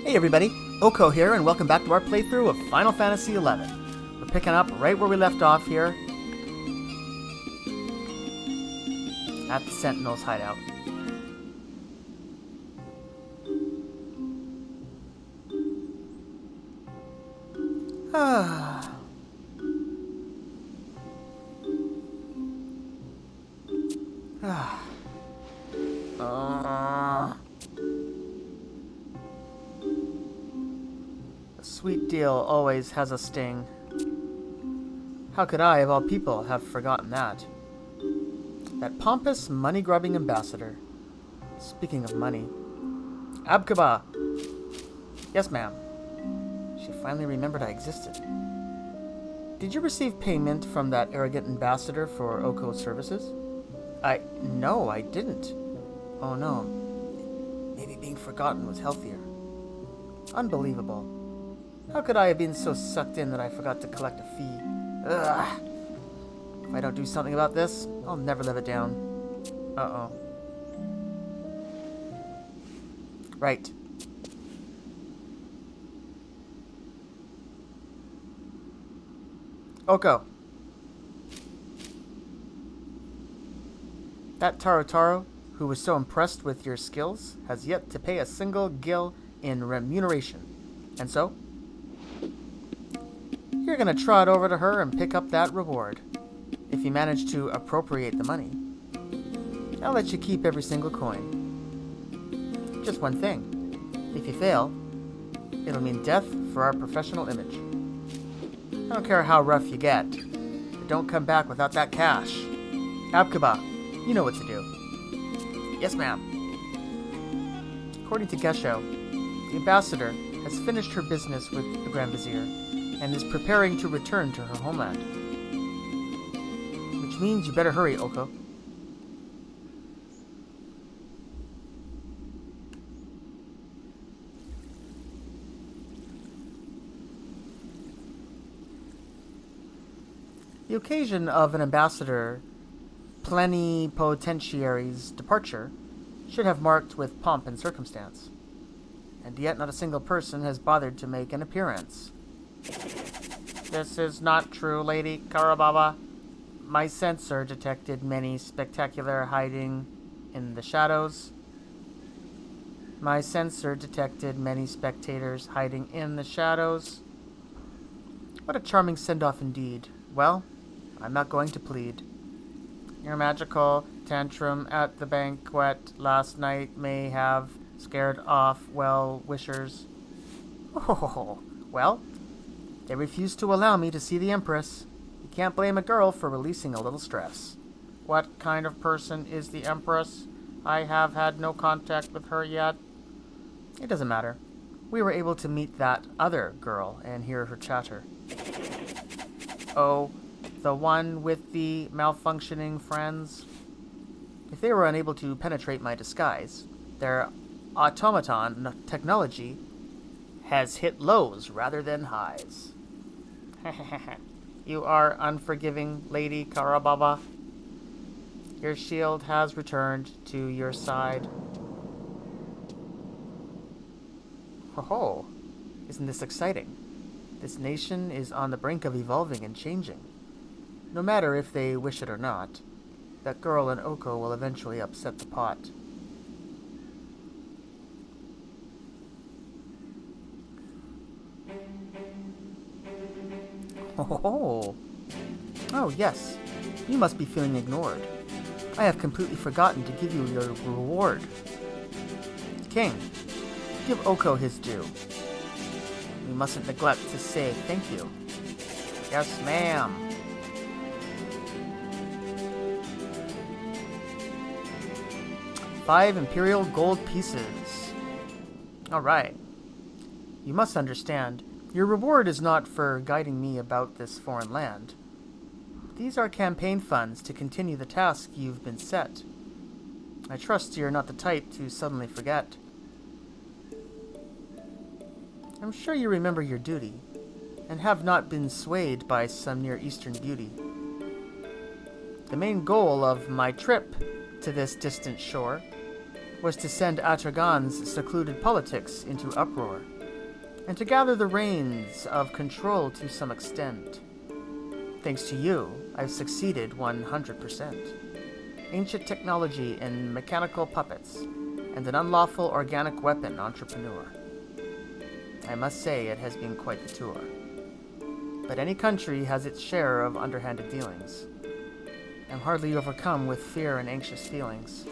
Hey everybody, Oko here, and welcome back to our playthrough of Final Fantasy XI. We're picking up right where we left off here at the Sentinel's hideout. A sweet deal always has a sting. How could I, of all people, have forgotten that? That pompous, money-grubbing ambassador. Speaking of money. Abkaba! Yes, ma'am. She finally remembered I existed. Did you receive payment from that arrogant ambassador for Oko's services? No, I didn't. Oh no. Maybe being forgotten was healthier. Unbelievable. How could I have been so sucked in that I forgot to collect a fee? Ugh. If I don't do something about this, I'll never live it down. Uh-oh. Right. Oko. That Taro, who was so impressed with your skills, has yet to pay a single gil in remuneration. And so? You're gonna trot over to her and pick up that reward. If you manage to appropriate the money, I'll let you keep every single coin. Just one thing. If you fail, it'll mean death for our professional image. I don't care how rough you get, but don't come back without that cash. Abkaba, you know what to do. Yes, ma'am. According to Gesho, the ambassador has finished her business with the Grand Vizier and is preparing to return to her homeland. Which means you better hurry, Oko. The occasion of an ambassador plenipotentiary's departure should have marked with pomp and circumstance. And yet not a single person has bothered to make an appearance. This is not true, Lady Karababa. My sensor detected many spectacular hiding in the shadows. My sensor detected many spectators hiding in the shadows. What a charming send-off indeed. Well, I'm not going to plead. Your magical tantrum at the banquet last night may have scared off well-wishers. Oh, well, they refused to allow me to see the Empress. You can't blame a girl for releasing a little stress. What kind of person is the Empress? I have had no contact with her yet. It doesn't matter. We were able to meet that other girl and hear her chatter. Oh, the one with the malfunctioning friends? If they were unable to penetrate my disguise, their automaton technology has hit lows rather than highs. You are unforgiving, Lady Karababa. Your shield has returned to your side. Ho-ho! Isn't this exciting? This nation is on the brink of evolving and changing. No matter if they wish it or not, that girl and Oko will eventually upset the pot. Oh, yes. You must be feeling ignored. I have completely forgotten to give you your reward. King, give Oko his due. We mustn't neglect to say thank you. Yes, ma'am. Five Imperial gold pieces. Alright. You must understand, your reward is not for guiding me about this foreign land. These are campaign funds to continue the task you've been set. I trust you're not the type to suddenly forget. I'm sure you remember your duty, and have not been swayed by some Near Eastern beauty. The main goal of my trip to this distant shore was to send Atragan's secluded politics into uproar. and to gather the reins of control to some extent. Thanks to you, I've succeeded 100%. Ancient technology in mechanical puppets, and an unlawful organic weapon entrepreneur. I must say it has been quite the tour. But any country has its share of underhanded dealings. I'm hardly overcome with fear and anxious feelings.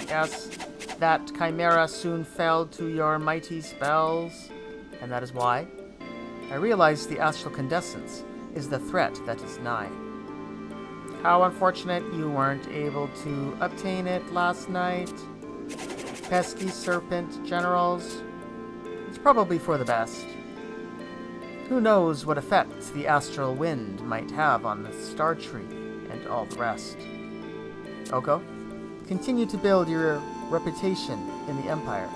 Yes, that chimera soon fell to your mighty spells, and that is why I realize the astral condescence is the threat that is nigh. How unfortunate you weren't able to obtain it last night. Pesky serpent generals. It's probably for the best. Who knows what effects the astral wind might have on the star tree and all the rest. Oko, continue to build your reputation in the Empire,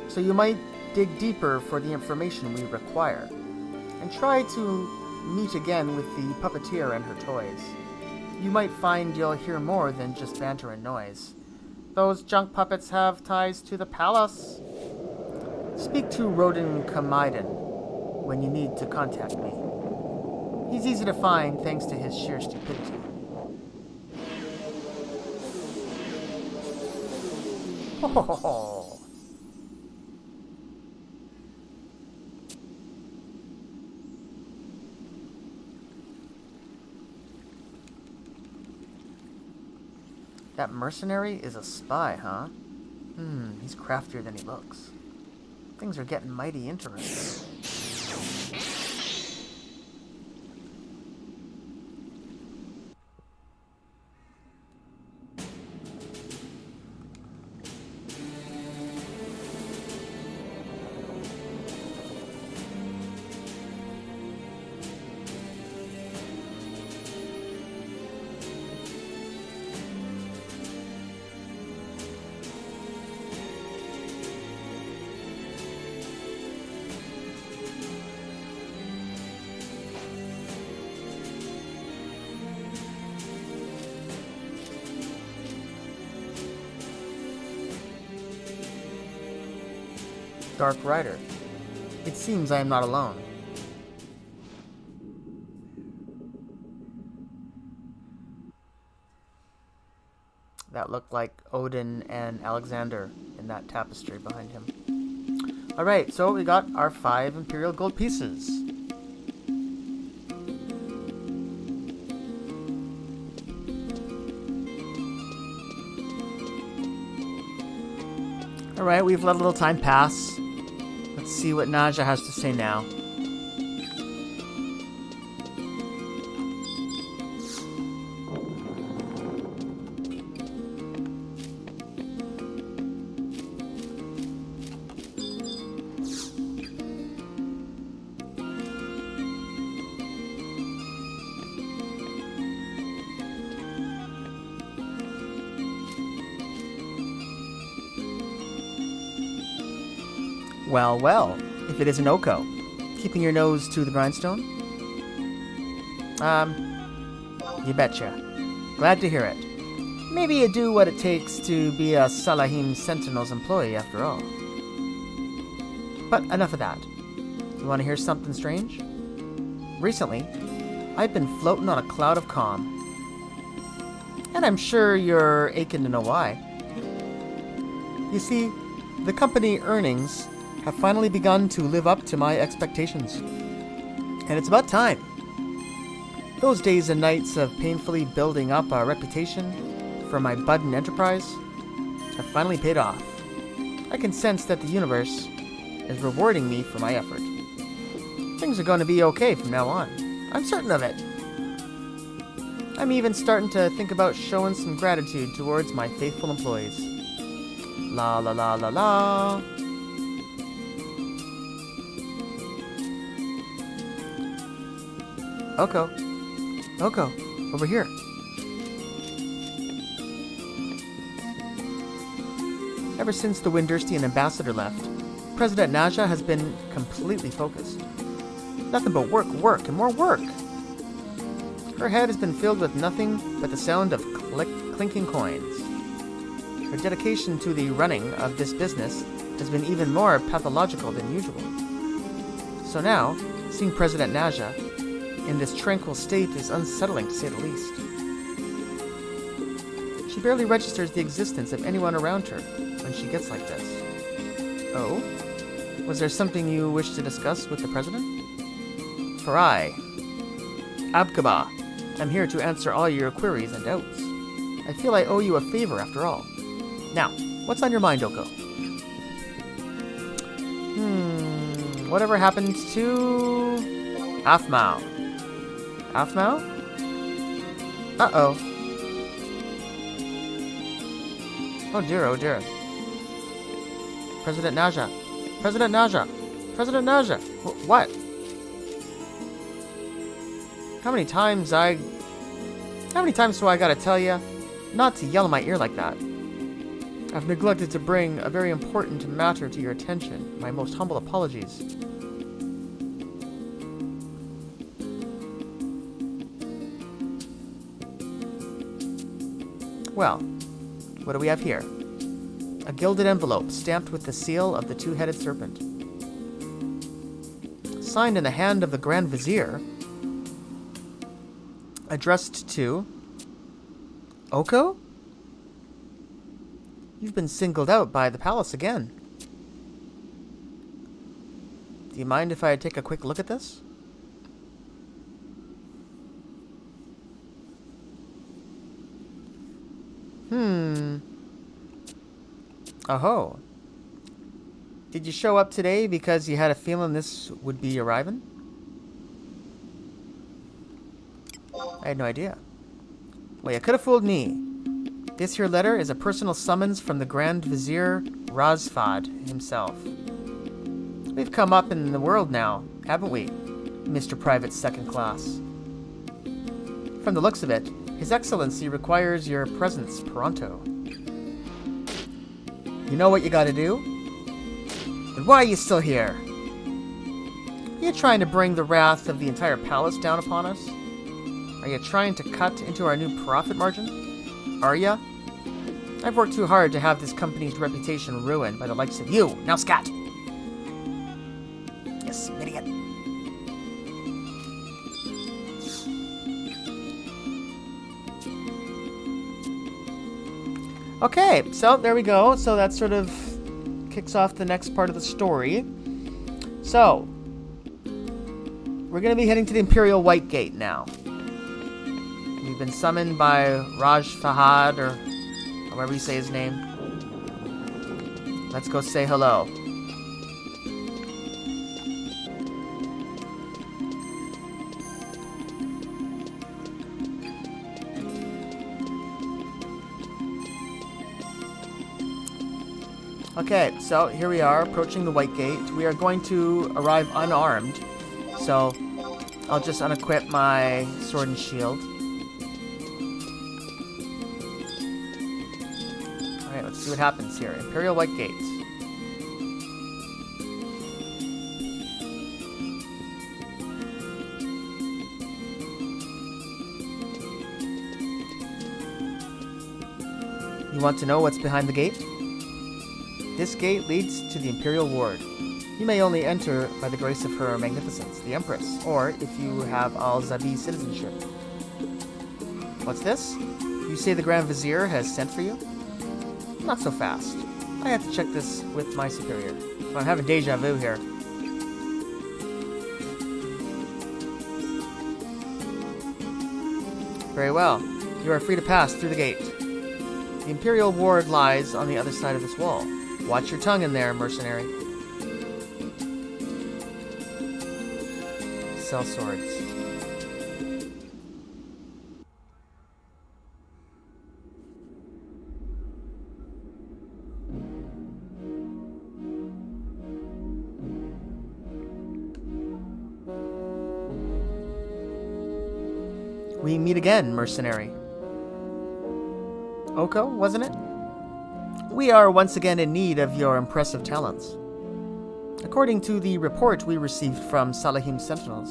so you might dig deeper for the information we require, and try to meet again with the puppeteer and her toys. You might find you'll hear more than just banter and noise. Those junk puppets have ties to the palace. Speak to Rodin Kamaiden when you need to contact me. He's easy to find thanks to his sheer stupidity. Ho ho ho ho! That mercenary is a spy, huh? He's craftier than he looks. Things are getting mighty interesting. Dark Rider. It seems I am not alone. That looked like Odin and Alexander in that tapestry behind him. Alright, so we got our 5 Imperial gold pieces. Alright, we've let a little time pass. Let's see what Naja has to say now. Well, well, if it isn't Oko, keeping your nose to the grindstone? You betcha. Glad to hear it. Maybe you do what it takes to be a Salahim Sentinel's employee after all. But enough of that. You want to hear something strange? Recently, I've been floating on a cloud of calm. And I'm sure you're aching to know why. You see, the company earnings have finally begun to live up to my expectations. And it's about time. Those days and nights of painfully building up a reputation for my budding enterprise have finally paid off. I can sense that the universe is rewarding me for my effort. Things are going to be okay from now on. I'm certain of it. I'm even starting to think about showing some gratitude towards my faithful employees. La la la la la. Oko. Oko, over here. Ever since the Winderstian ambassador left, President Naja has been completely focused. Nothing but work, work, and more work. Her head has been filled with nothing but the sound of clinking coins. Her dedication to the running of this business has been even more pathological than usual. So now, seeing President Naja in this tranquil state is unsettling, to say the least. She barely registers the existence of anyone around her when she gets like this. Oh? Was there something you wish to discuss with the president? For I, Abkaba, am here to answer all your queries and doubts. I feel I owe you a favor after all. Now, what's on your mind, Oko? Whatever happened to Afmao? Afmao? Uh-oh. Oh dear, oh dear. President Naja. President Naja. President Naja. What? How many times do I gotta tell you not to yell in my ear like that? I've neglected to bring a very important matter to your attention. My most humble apologies. Well, what do we have here? A gilded envelope stamped with the seal of the two-headed serpent. Signed in the hand of the Grand Vizier. Addressed to Oko? You've been singled out by the palace again. Do you mind if I take a quick look at this? Oh. Did you show up today because you had a feeling this would be arriving? I had no idea. Well, you could have fooled me. This here letter is a personal summons from the Grand Vizier Razfad himself. We've come up in the world now, haven't we, Mr. Private Second Class? From the looks of it, His Excellency requires your presence pronto. You know what you gotta do? And why are you still here? Are you trying to bring the wrath of the entire palace down upon us? Are you trying to cut into our new profit margin? Are ya? I've worked too hard to have this company's reputation ruined by the likes of you. Now scat! Yes, idiot. Okay, so there we go. So that sort of kicks off the next part of the story. So, we're going to be heading to the Imperial White Gate now. We've been summoned by Raj Fahad, or however you say his name. Let's go say hello. Okay, so here we are, approaching the White Gate. We are going to arrive unarmed, so I'll just unequip my sword and shield. Alright, let's see what happens here. Imperial White Gate. You want to know what's behind the gate? This gate leads to the Imperial Ward. You may only enter by the grace of Her Magnificence, the Empress, or if you have Al-Zabi citizenship. What's this? You say the Grand Vizier has sent for you? Not so fast. I have to check this with my superior. I'm having deja vu here. Very well. You are free to pass through the gate. The Imperial Ward lies on the other side of this wall. Watch your tongue in there, mercenary. Sell swords. We meet again, mercenary. Oko, wasn't it? We are once again in need of your impressive talents. According to the report we received from Salahim Sentinels,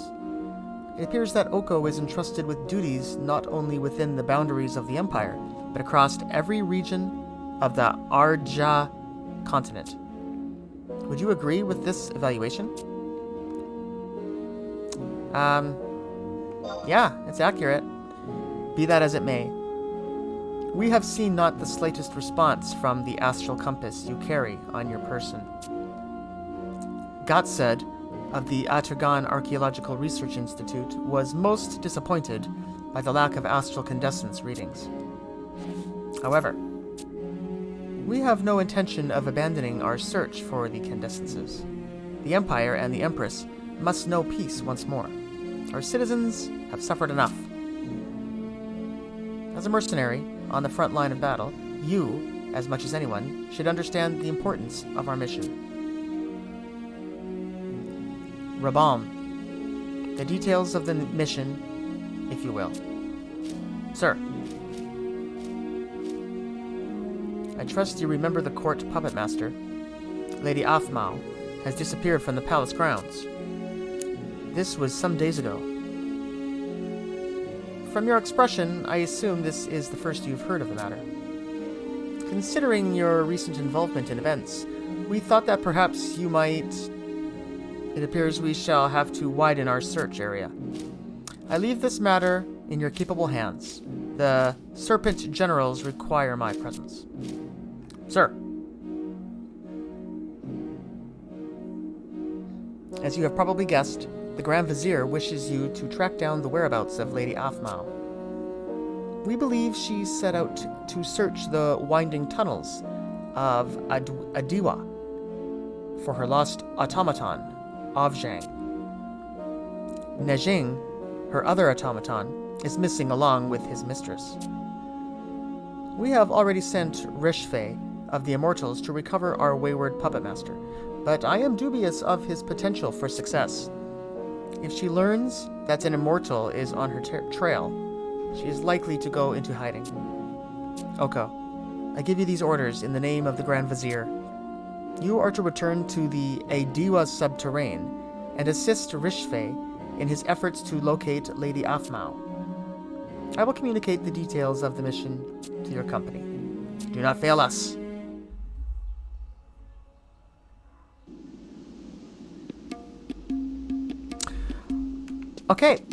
it appears that Oko is entrusted with duties not only within the boundaries of the Empire, but across every region of the Arja continent. Would you agree with this evaluation? Yeah, it's accurate. Be that as it may, we have seen not the slightest response from the astral compass you carry on your person. Gatsed of the Aturgan Archaeological Research Institute was most disappointed by the lack of astral condescence readings. However, we have no intention of abandoning our search for the condescences. The Empire and the Empress must know peace once more. Our citizens have suffered enough. As a mercenary on the front line of battle, you, as much as anyone, should understand the importance of our mission. Rabam, the details of the mission, if you will. Sir, I trust you remember the court puppet master. Lady Athmau has disappeared from the palace grounds. This was some days ago. From your expression, I assume this is the first you've heard of the matter. Considering your recent involvement in events, we thought that perhaps you might... It appears we shall have to widen our search area. I leave this matter in your capable hands. The Serpent Generals require my presence. Sir. As you have probably guessed, the Grand Vizier wishes you to track down the whereabouts of Lady Athmau. We believe she set out to search the winding tunnels of Adiwa for her lost automaton, Avjang. Nejing, her other automaton, is missing along with his mistress. We have already sent Rishfei of the Immortals to recover our wayward puppet master, but I am dubious of his potential for success. If she learns that an immortal is on her trail, she is likely to go into hiding. Oko, I give you these orders in the name of the Grand Vizier. You are to return to the Adiwa subterrane and assist Rishfei in his efforts to locate Lady Athmau. I will communicate the details of the mission to your company. Do not fail us. Okay,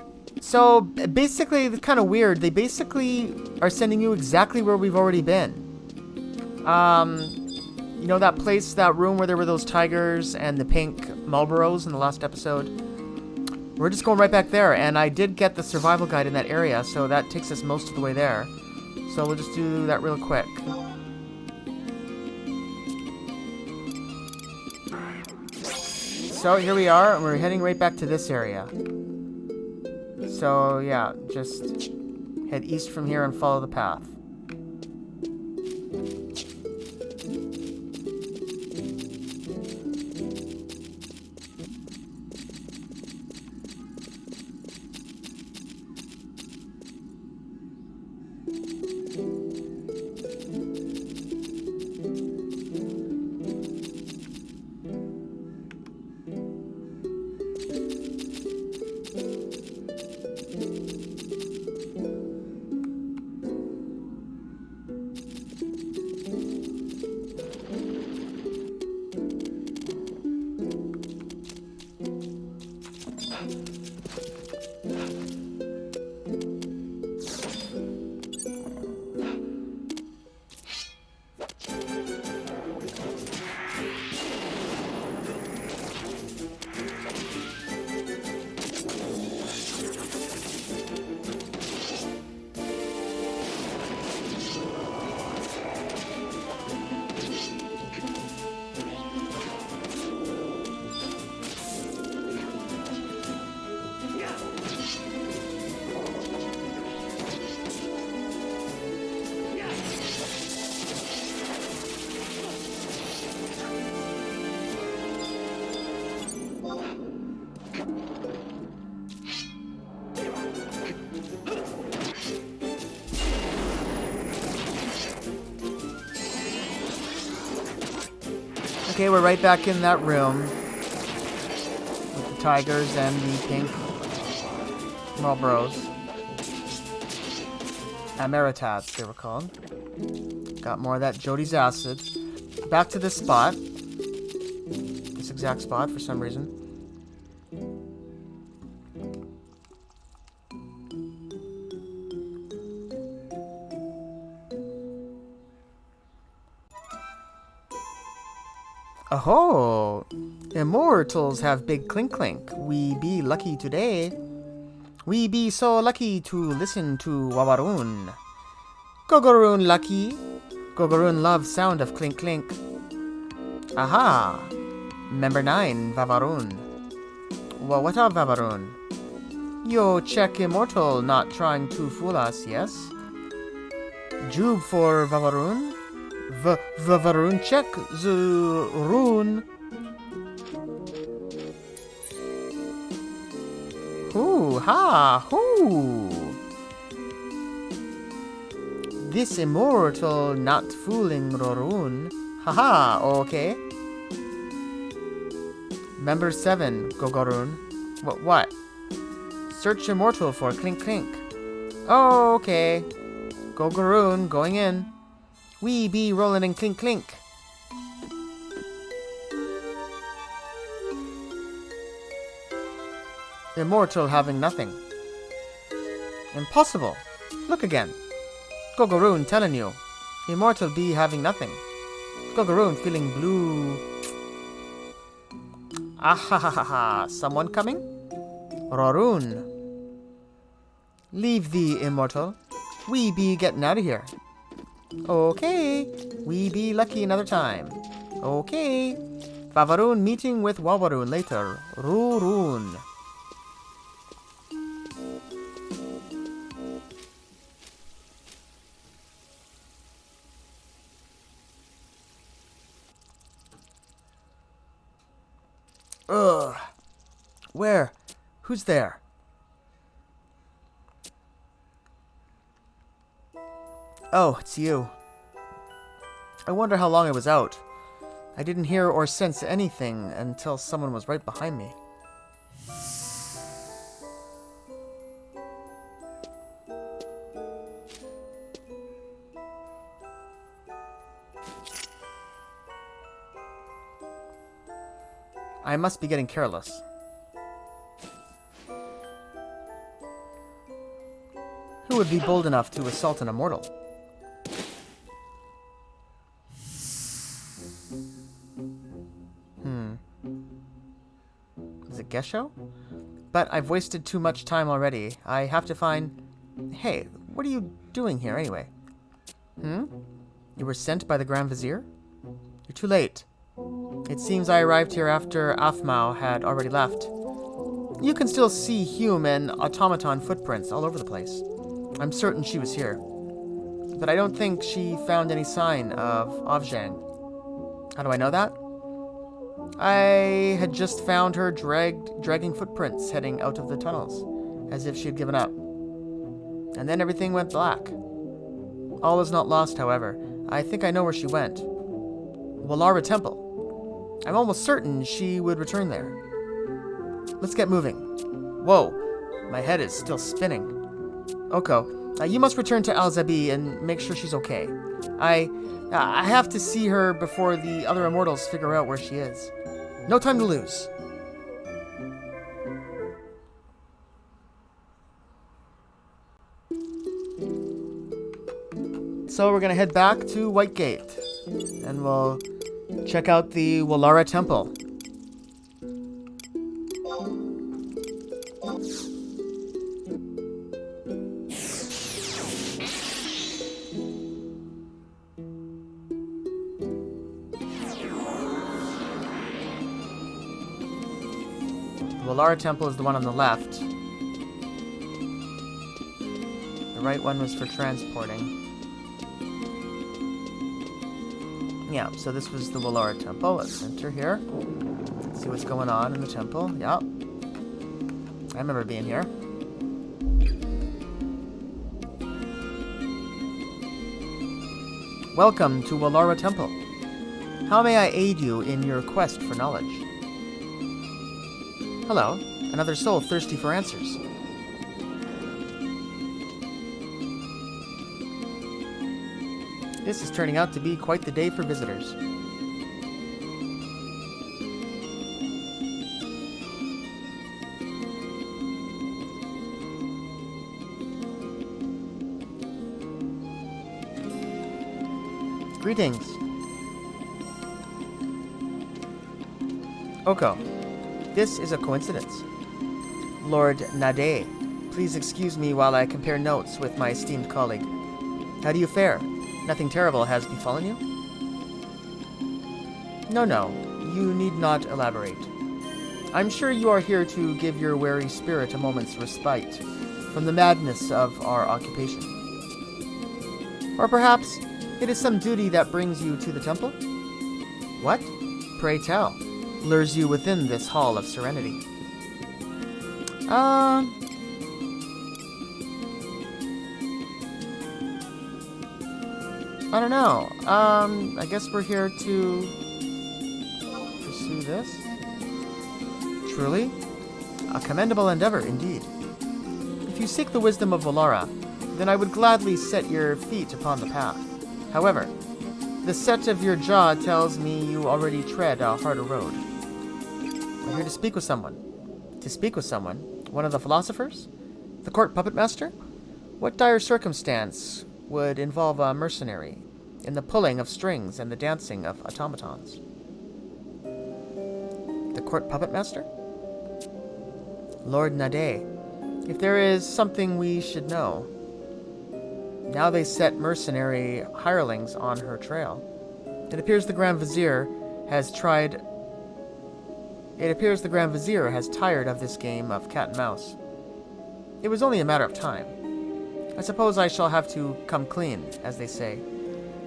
so basically, it's kind of weird. They basically are sending you exactly where we've already been. You know that place, that room where there were those tigers and the pink Marlboros in the last episode? We're just going right back there, and I did get the survival guide in that area, so that takes us most of the way there. So we'll just do that real quick. So here we are, and we're heading right back to this area. So yeah, just head east from here and follow the path. Okay, we're right back in that room with the tigers and the pink Marlboros. Amaritats, they were called. Got more of that Jody's acid. Back to this spot. This exact spot for some reason. Oh, immortals have big clink clink. We be lucky today. We be so lucky to listen to Wawaroon. Gogoroon lucky. Gogoroon loves sound of clink clink. Aha! Member 9, Vavaroon. Well, what of Vavaroon? Yo check immortal not trying to fool us, yes? Jube for Vavaroon? Vavaroon check the rune. Hoo ha hoo. This immortal not fooling Roroon. Haha, okay. Member 7, Gogoroon. What? Search immortal for clink clink. Oh, okay. Gogoroon going in. We be rolling in clink clink. Immortal having nothing. Impossible. Look again. Gogoroon telling you. Immortal be having nothing. Gogoroon feeling blue. Ahahaha. Someone coming? Roroon. Leave the immortal. We be getting out of here. Okay. We be lucky another time. Okay. Vavaroon meeting with Wawaroon later. Roroon. Ugh. Where? Who's there? Oh, it's you. I wonder how long I was out. I didn't hear or sense anything until someone was right behind me. I must be getting careless. Who would be bold enough to assault an immortal? Is it Gesho? But I've wasted too much time already. I have to find... Hey, what are you doing here anyway? You were sent by the Grand Vizier? You're too late. It seems I arrived here after Afmao had already left. You can still see human automaton footprints all over the place. I'm certain she was here. But I don't think she found any sign of Avzhang. How do I know that? I had just found her dragging footprints heading out of the tunnels, as if she had given up. And then everything went black. All is not lost, however. I think I know where she went. Wallara Temple. I'm almost certain she would return there. Let's get moving. Whoa, my head is still spinning. Oko, you must return to Al-Zabi and make sure she's okay. I have to see her before the other immortals figure out where she is. No time to lose. So we're gonna head back to White Gate, and we'll check out the Wallara Temple. Wallara Temple is the one on the left. The right one was for transporting. Yeah, so this was the Wallara Temple. Let's enter here. Let's see what's going on in the temple. Yep. I remember being here. Welcome to Wallara Temple. How may I aid you in your quest for knowledge? Hello, another soul thirsty for answers. This is turning out to be quite the day for visitors. Greetings. Oko, this is a coincidence. Lord Nade, please excuse me while I compare notes with my esteemed colleague. How do you fare? Nothing terrible has befallen you? No, you need not elaborate. I'm sure you are here to give your wary spirit a moment's respite from the madness of our occupation. Or perhaps it is some duty that brings you to the temple? What, pray tell, lures you within this hall of serenity? I don't know. I guess we're here to pursue this. Truly, a commendable endeavor indeed. If you seek the wisdom of Valara, then I would gladly set your feet upon the path. However, the set of your jaw tells me you already tread a harder road. We're here to speak with someone. To speak with someone? One of the philosophers? The court puppet master? What dire circumstance would involve a mercenary in the pulling of strings and the dancing of automatons? The court puppet master? Lord Nade, if there is something we should know. Now they set mercenary hirelings on her trail. It appears the Grand Vizier has tired of this game of cat and mouse. It was only a matter of time. I suppose I shall have to come clean, as they say.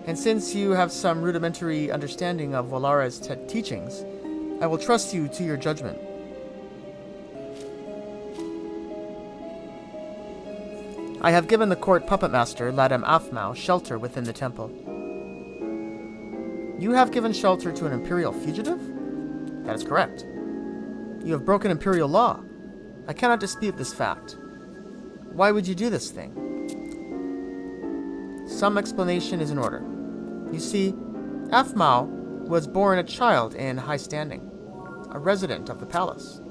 And since you have some rudimentary understanding of Valara's teachings, I will trust you to your judgment. I have given the court puppet master, Ladam Afmau, shelter within the temple. You have given shelter to an imperial fugitive? That is correct. You have broken imperial law. I cannot dispute this fact. Why would you do this thing? Some explanation is in order. You see, Afmau was born a child in high standing, a resident of the palace,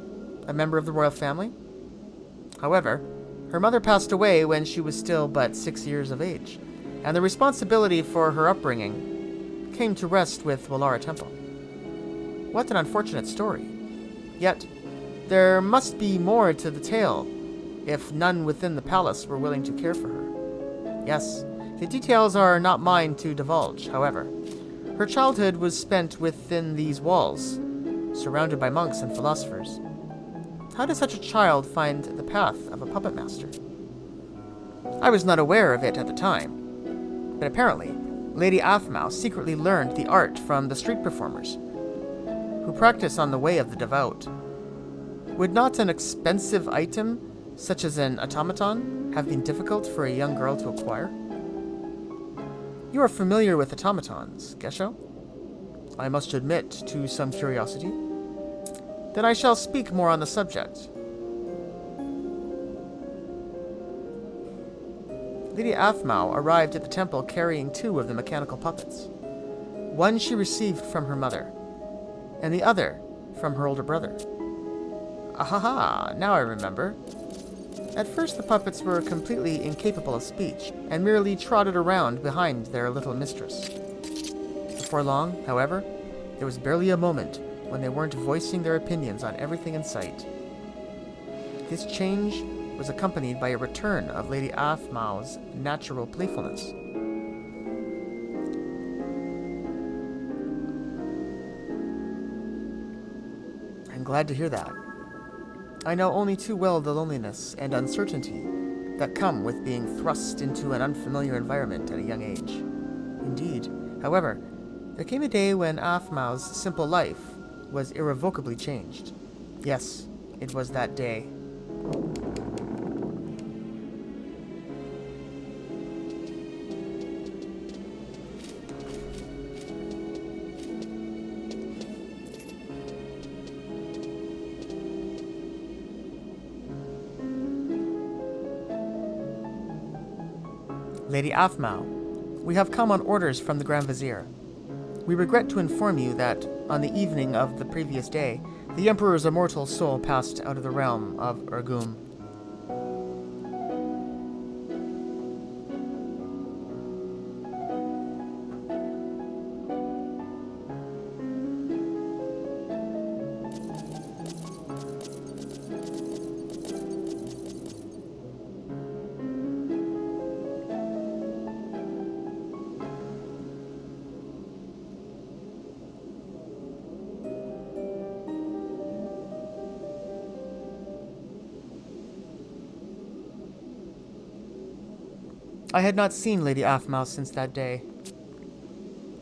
a member of the royal family. However, her mother passed away when she was still but 6 years of age, and the responsibility for her upbringing came to rest with Valara Temple. What an unfortunate story. Yet, there must be more to the tale, if none within the palace were willing to care for her. Yes, the details are not mine to divulge, however. Her childhood was spent within these walls, surrounded by monks and philosophers. How does such a child find the path of a puppet master? I was not aware of it at the time, but apparently, Lady Afmau secretly learned the art from the street performers, who practice on the way of the devout. Would not an expensive item, such as an automaton, have been difficult for a young girl to acquire? You are familiar with automatons, Gesho? I must admit to some curiosity. Then I shall speak more on the subject. Lady Afmau arrived at the temple carrying 2 of the mechanical puppets. One she received from her mother, and the other from her older brother. Ahaha, now I remember. At first the puppets were completely incapable of speech, and merely trotted around behind their little mistress. Before long, however, there was barely a moment when they weren't voicing their opinions on everything in sight. This change was accompanied by a return of Lady Afmau's natural playfulness. I'm glad to hear that. I know only too well the loneliness and uncertainty that come with being thrust into an unfamiliar environment at a young age. Indeed, however, there came a day when Afmau's simple life was irrevocably changed. Yes, it was that day. Lady Afmau, we have come on orders from the Grand Vizier. We regret to inform you that, on the evening of the previous day, the Emperor's immortal soul passed out of the realm of Urgum. I had not seen Lady Aphmau since that day.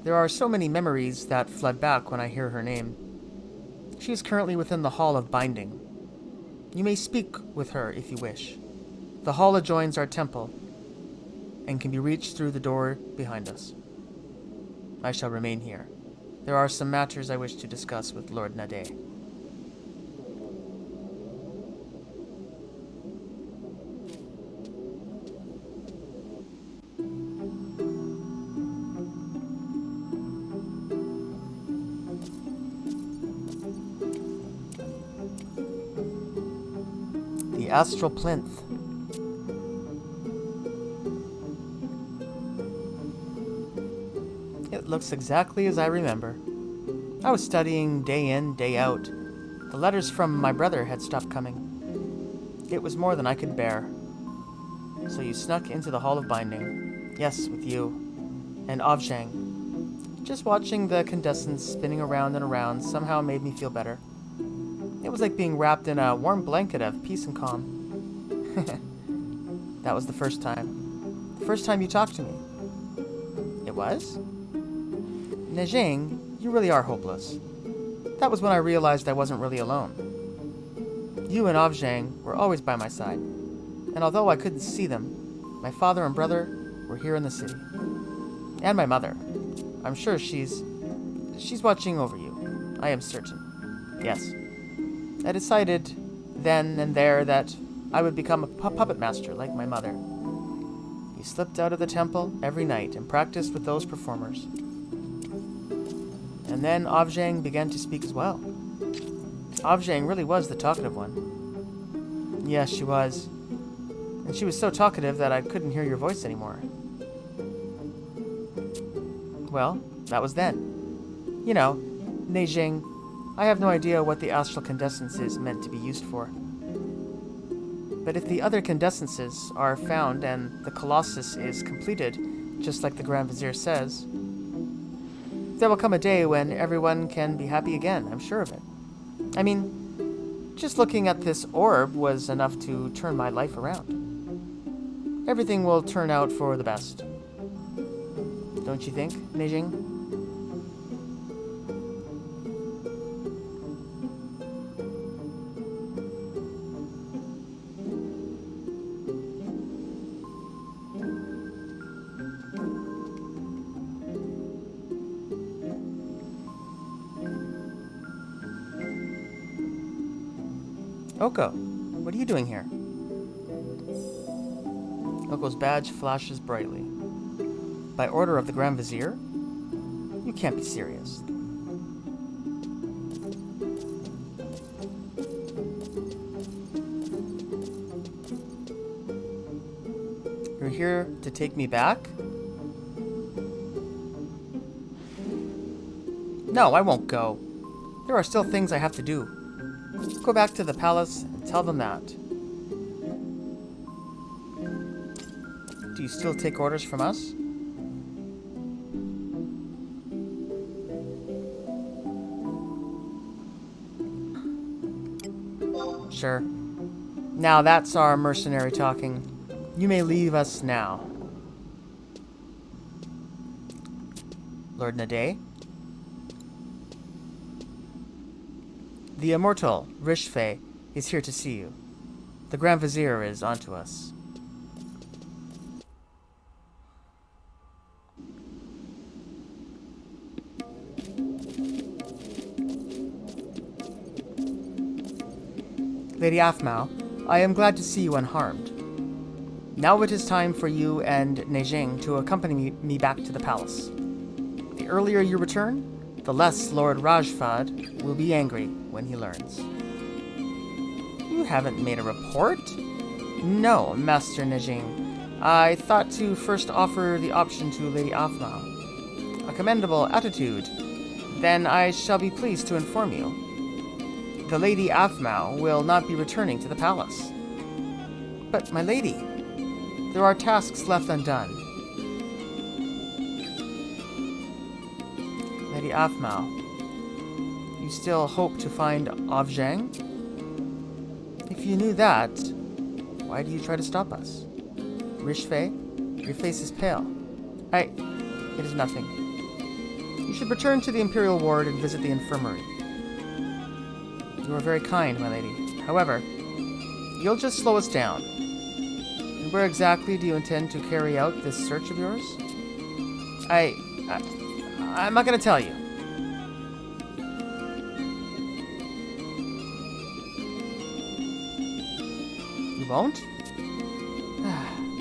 There are so many memories that flood back when I hear her name. She is currently within the Hall of Binding. You may speak with her if you wish. The hall adjoins our temple and can be reached through the door behind us. I shall remain here. There are some matters I wish to discuss with Lord Nade. The astral plinth. It looks exactly as I remember. I was studying day in, day out. The letters from my brother had stopped coming. It was more than I could bear. So you snuck into the Hall of Binding. Yes, with you. And Avzhang. Just watching the incandescents spinning around and around somehow made me feel better. It was like being wrapped in a warm blanket of peace and calm. That was the first time. The first time you talked to me. It was? Nejing, you really are hopeless. That was when I realized I wasn't really alone. You and Avzhang were always by my side. And although I couldn't see them, my father and brother were here in the city. And my mother. I'm sure she's watching over you. I am certain. Yes. I decided then and there that I would become a puppet master like my mother. You slipped out of the temple every night and practiced with those performers. And then Avzhang began to speak as well. Avzhang really was the talkative one. Yes, she was. And she was so talkative that I couldn't hear your voice anymore. Well, that was then. You know, Neijing, I have no idea what the astral incandescence is meant to be used for. But if the other incandescences are found and the Colossus is completed, just like the Grand Vizier says, there will come a day when everyone can be happy again, I'm sure of it. I mean, just looking at this orb was enough to turn my life around. Everything will turn out for the best. Don't you think, Neijing? Oko, what are you doing here? Oko's badge flashes brightly. By order of the Grand Vizier? You can't be serious. You're here to take me back? No, I won't go. There are still things I have to do. Go back to the palace and tell them that. Do you still take orders from us? Sure. Now that's our mercenary talking. You may leave us now. Lord Nade? The immortal, Rishfei, is here to see you. The Grand Vizier is onto us. Lady Aphmau, I am glad to see you unharmed. Now it is time for you and Neijing to accompany me back to the palace. The earlier you return, the less Lord Rajfad will be angry when he learns. You haven't made a report? No, Master Neijing. I thought to first offer the option to Lady Aphmau. A commendable attitude. Then I shall be pleased to inform you. The Lady Aphmau will not be returning to the palace. But, my lady, there are tasks left undone. Lady Aphmau, you still hope to find Avzhang? If you knew that, why do you try to stop us? Rishfei, Your face is pale. It is nothing. You should return to the Imperial Ward and visit the infirmary. You are very kind, my lady. However, you'll just slow us down. And where exactly do you intend to carry out this search of yours? I'm not going to tell you. You won't?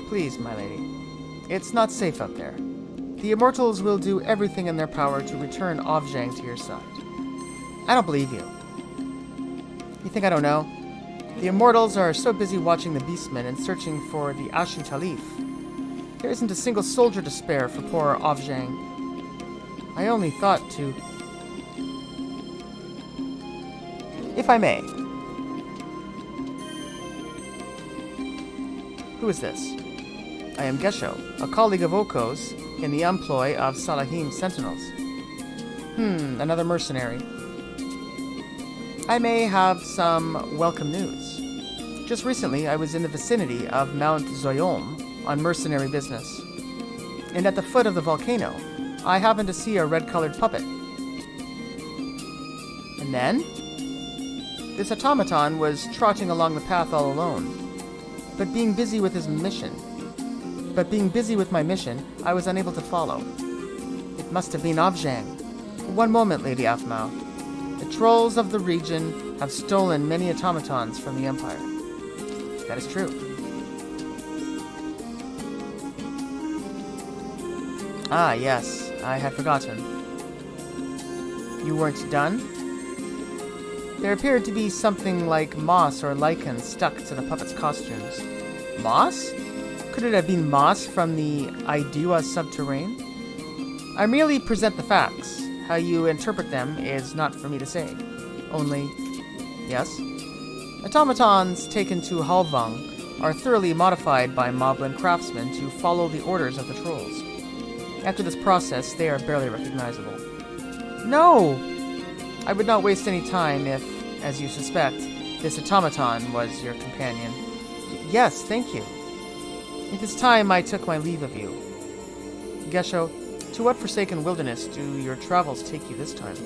Please, my lady. It's not safe out there. The Immortals will do everything in their power to return Ovjang to your side. I don't believe you. You think I don't know? The Immortals are so busy watching the Beastmen and searching for the Ashu Talif. There isn't a single soldier to spare for poor Ovjang. I only thought to... If I may. Who is this? I am Gesho, a colleague of Oko's in the employ of Salahim's sentinels. Another mercenary. I may have some welcome news. Just recently, I was in the vicinity of Mount Zoyom on mercenary business. And at the foot of the volcano, I happened to see a red-colored puppet. And then? This automaton was trotting along the path all alone, but being busy with my mission, I was unable to follow. It must have been Ovjang. One moment, Lady Aphmau. The trolls of the region have stolen many automatons from the Empire. That is true. Ah, yes, I had forgotten. You weren't done? There appeared to be something like moss or lichen stuck to the puppet's costumes. Moss? Could it have been moss from the Aidiwa subterrane? I merely present the facts. How you interpret them is not for me to say. Only... Yes? Automatons taken to Halvang are thoroughly modified by Moblin craftsmen to follow the orders of the trolls. After this process, they are barely recognizable. No! I would not waste any time if, as you suspect, this automaton was your companion. Yes, thank you. It is time I took my leave of you. Gesho, to what forsaken wilderness do your travels take you this time?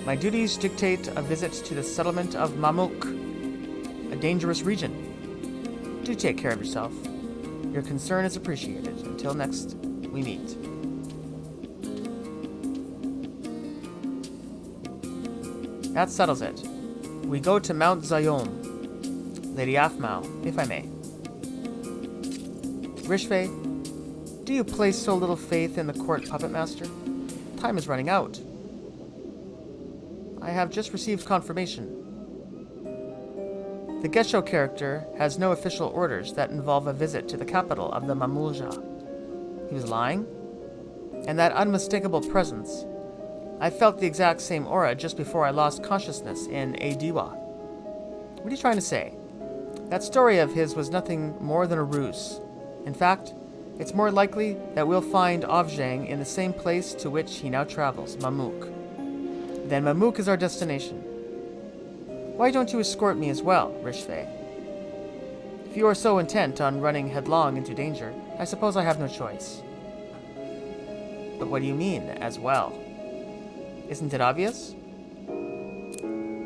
My duties dictate a visit to the settlement of Mamuk, a dangerous region. Do take care of yourself. Your concern is appreciated. Until next we meet. That settles it. We go to Mount Zayom. Lady Aphmau, if I may. Rishve, do you place so little faith in the court puppet master? Time is running out. I have just received confirmation. The Gesho character has no official orders that involve a visit to the capital of the Mamulja. He was lying? And that unmistakable presence. I felt the exact same aura just before I lost consciousness in Aidiwa. What are you trying to say? That story of his was nothing more than a ruse. In fact, it's more likely that we'll find Ovjang in the same place to which he now travels, Mamuk. Then Mamuk is our destination. Why don't you escort me as well, Rishve? If you are so intent on running headlong into danger, I suppose I have no choice. But what do you mean, as well? Isn't it obvious?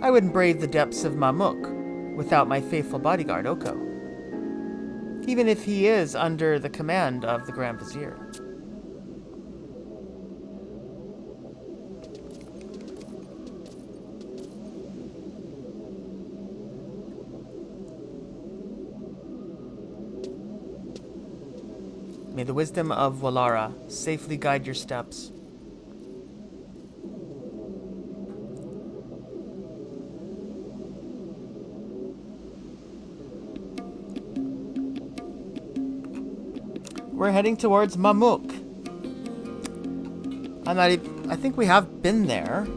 I wouldn't brave the depths of Mamuk without my faithful bodyguard, Oko. Even if he is under the command of the Grand Vizier. May the wisdom of Walara safely guide your steps. We're heading towards Mamuk. I think we have been there.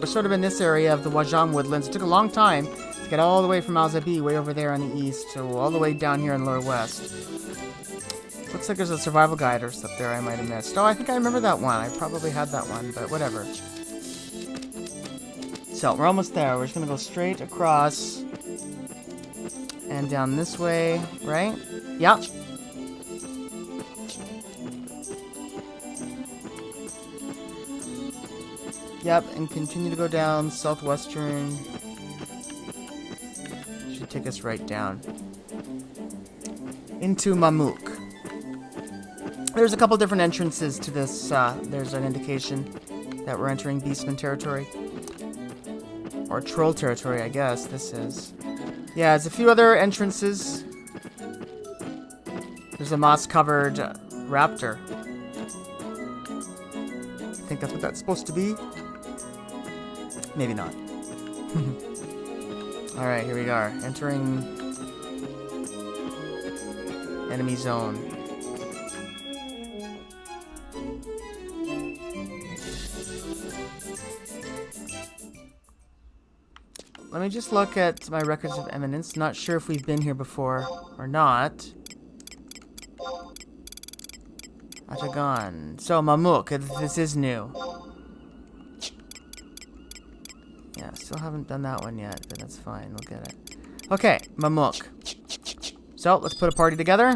we're sort of in this area of the Wajang Woodlands. It took a long time to get all the way from Alzabi, way over there on the east, to all the way down here in the lower west. Looks like there's a survival guide or stuff there I might have missed. Oh, I think I remember that one. I probably had that one, but whatever. So, we're almost there. We're just going to go straight across and down this way, right? Yep. Yep, and continue to go down southwestern. Should take us right down into Mamuk. There's a couple different entrances to this. There's an indication that we're entering Beastman territory. Or Troll territory, I guess this is. Yeah, there's a few other entrances. There's a moss-covered raptor. I think that's what that's supposed to be. Maybe not. Alright, here we are. Entering enemy zone. Let me just look at my records of eminence. Not sure if we've been here before or not. Atagan. So, Mamuk. This is new. Yeah, still haven't done that one yet, but that's fine. We'll get it. Okay, Mamuk. So, let's put a party together.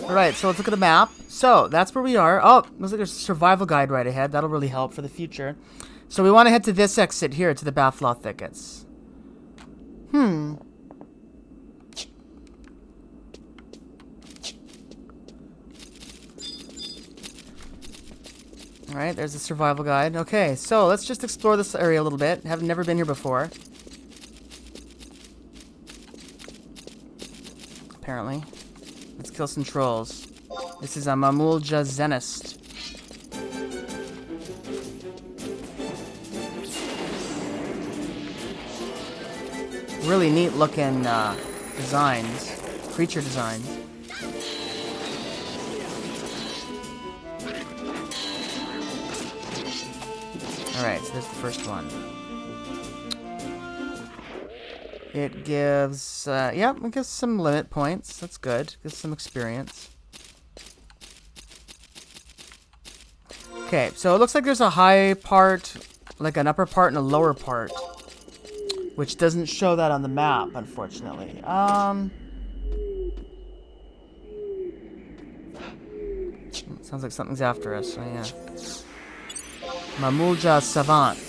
Alright, so let's look at the map. So, that's where we are. Oh, looks like there's a survival guide right ahead. That'll really help for the future. So, we want to head to this exit here, to the Bathlaw Thickets. Alright, there's a survival guide. Okay, so let's just explore this area a little bit. Have never been here before. Apparently. Let's kill some trolls. This is a Mamulja Zenist. Really neat looking designs. Creature designs. Alright, so there's the first one. It gives, yeah, it gives some limit points. That's good. Gives some experience. Okay, so it looks like there's a high part, like an upper part and a lower part. Which doesn't show that on the map, unfortunately. Sounds like something's after us, so yeah. Mamulja Savant.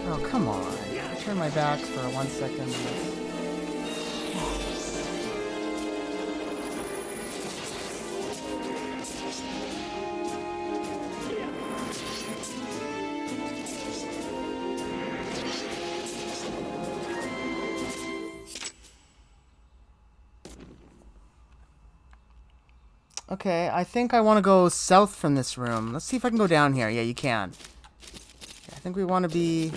Oh, come on. I turn my back for 1 second. Okay, I think I want to go south from this room. Let's see if I can go down here. Yeah, you can. I think we want to be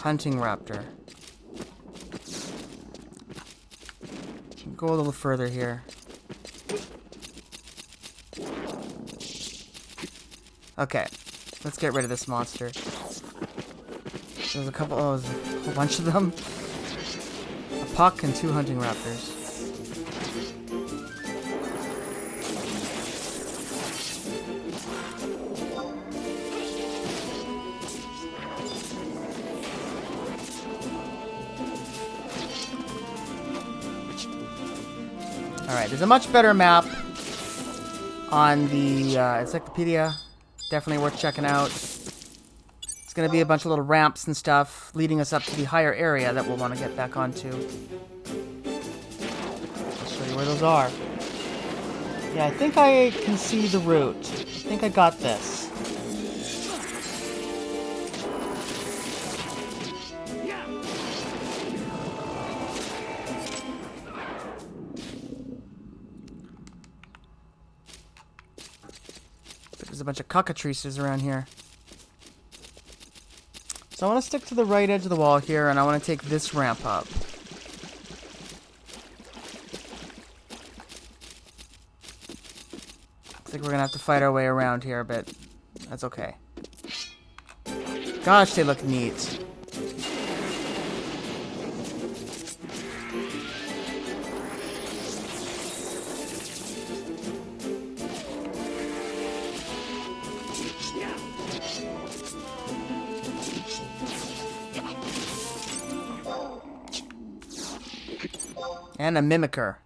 hunting raptor. Go a little further here. Okay, let's get rid of this monster. There's a couple, oh, there's a whole bunch of them. A puck and 2 hunting raptors. Alright, there's a much better map on the encyclopedia. Definitely worth checking out. It's going to be a bunch of little ramps and stuff leading us up to the higher area that we'll want to get back onto. where those are. Yeah, I think I can see the route. I think I got this. There's a bunch of cockatrices around here. So I want to stick to the right edge of the wall here, and I want to take this ramp up. I think we're gonna have to fight our way around here, but that's okay. Gosh, they look neat. And a mimicker.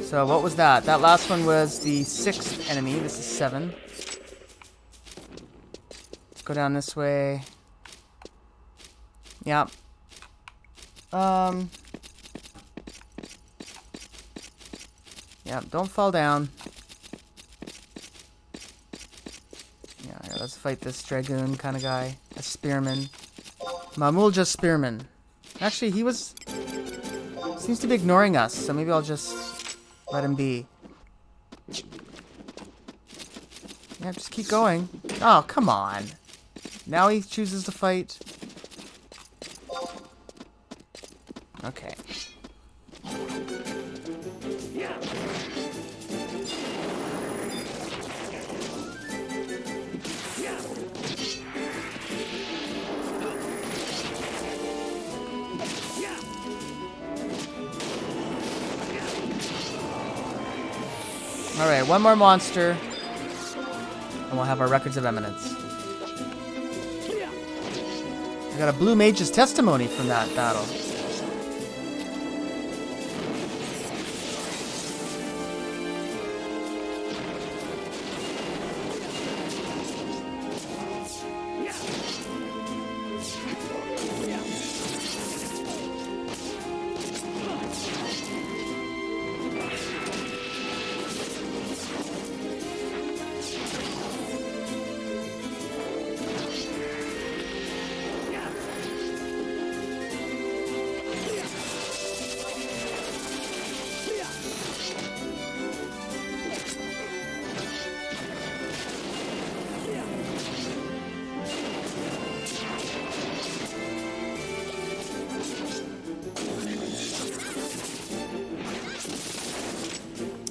So what was that? That last one was the 6th enemy. This is 7. Let's go down this way. Yeah. Yeah, don't fall down. Yeah, here, let's fight this dragoon kind of guy. A spearman. Mamulja spearman. Actually, he was... seems to be ignoring us, so maybe I'll just let him be. Yeah, just keep going. Oh, come on. Now he chooses to fight. Okay. Alright, one more monster, and we'll have our records of eminence. I got a Blue Mage's testimony from that battle.